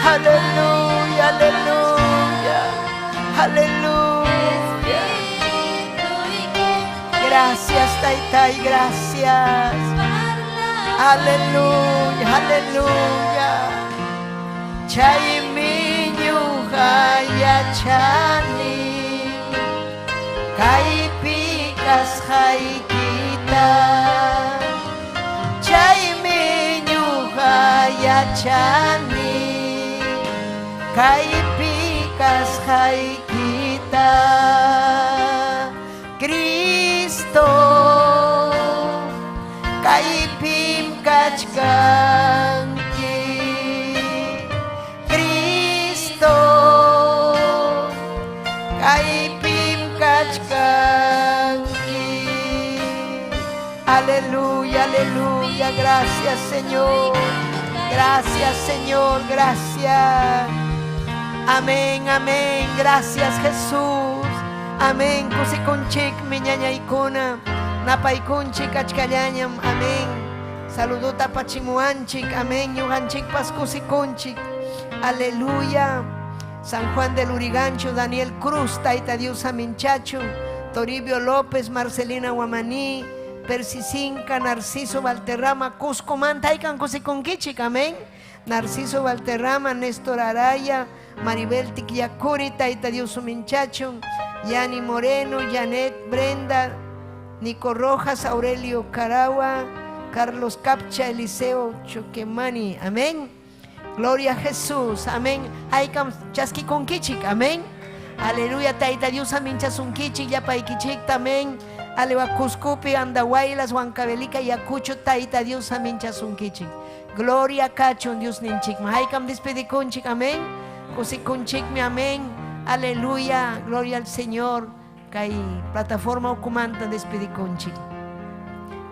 Speaker 5: Aleluya, aleluya, aleluya. Gracias, Taitai, gracias. Aleluya, aleluya. Chaimiñu haya chani, kaipikas haikita. Chaimiñu haya chani, kaipikas haikita. Cristo, kaipim kachkanki. Cristo, kaipim kachkanki. Aleluya, aleluya, gracias Señor. Gracias Señor, gracias. Amén, amén, gracias Jesús. Amén, kusikunchik miñañaykuna, napaykunchik achkallañam, amén. Saludota pachimuanchik, amén, ñuqanchikpas kusikunchik. Aleluya. San Juan del Urigancho, Daniel Cruz, Taita Dios Aminchacho, Toribio López, Marcelina Guamaní, Persicinca, Narciso Valterrama, Cusco Mantaican kusikunkichik, amén. Narciso Valterrama, Néstor Araya, Maribel Tiquiacuri, Taita Dios Aminchacho, Yani Moreno, Janet Brenda, Nico Rojas, Aurelio Caragua, Carlos Capcha, Eliseo Choquemani, amén. Gloria a Jesús, amén. Haikam chaski con kichik, amén. Aleluya, Taita Dios aminchasun kichik, yapaikichik, amén. Alewa Cuscupi, Andahuaylas, Huancavelica, Yacucho, Taita Dios aminchasun kichik. Gloria a Cachon, Dios ninchik. Haikam despedikunchik, amén. Kusikunchik, mi amén. Aleluya, gloria al Señor. Kai plataforma okumanta despedikunchik.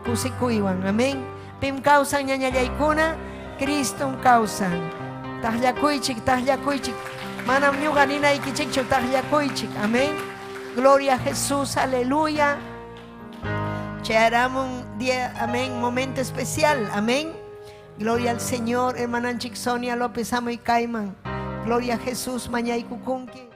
Speaker 5: Kusikuiwan, amén. Pim causan ñañallaykuna, Cristo causan. Tajllakuychik, tajllakuychik. Manam ñuqanina ikichikchu tajllakuychik, amén. Gloria a Jesús, aleluya. Chearamun día, amén, momento especial, amén. Gloria al Señor, hermananchik Sonia López Amo y Caiman. Gloria a Jesús, mañay kukunki.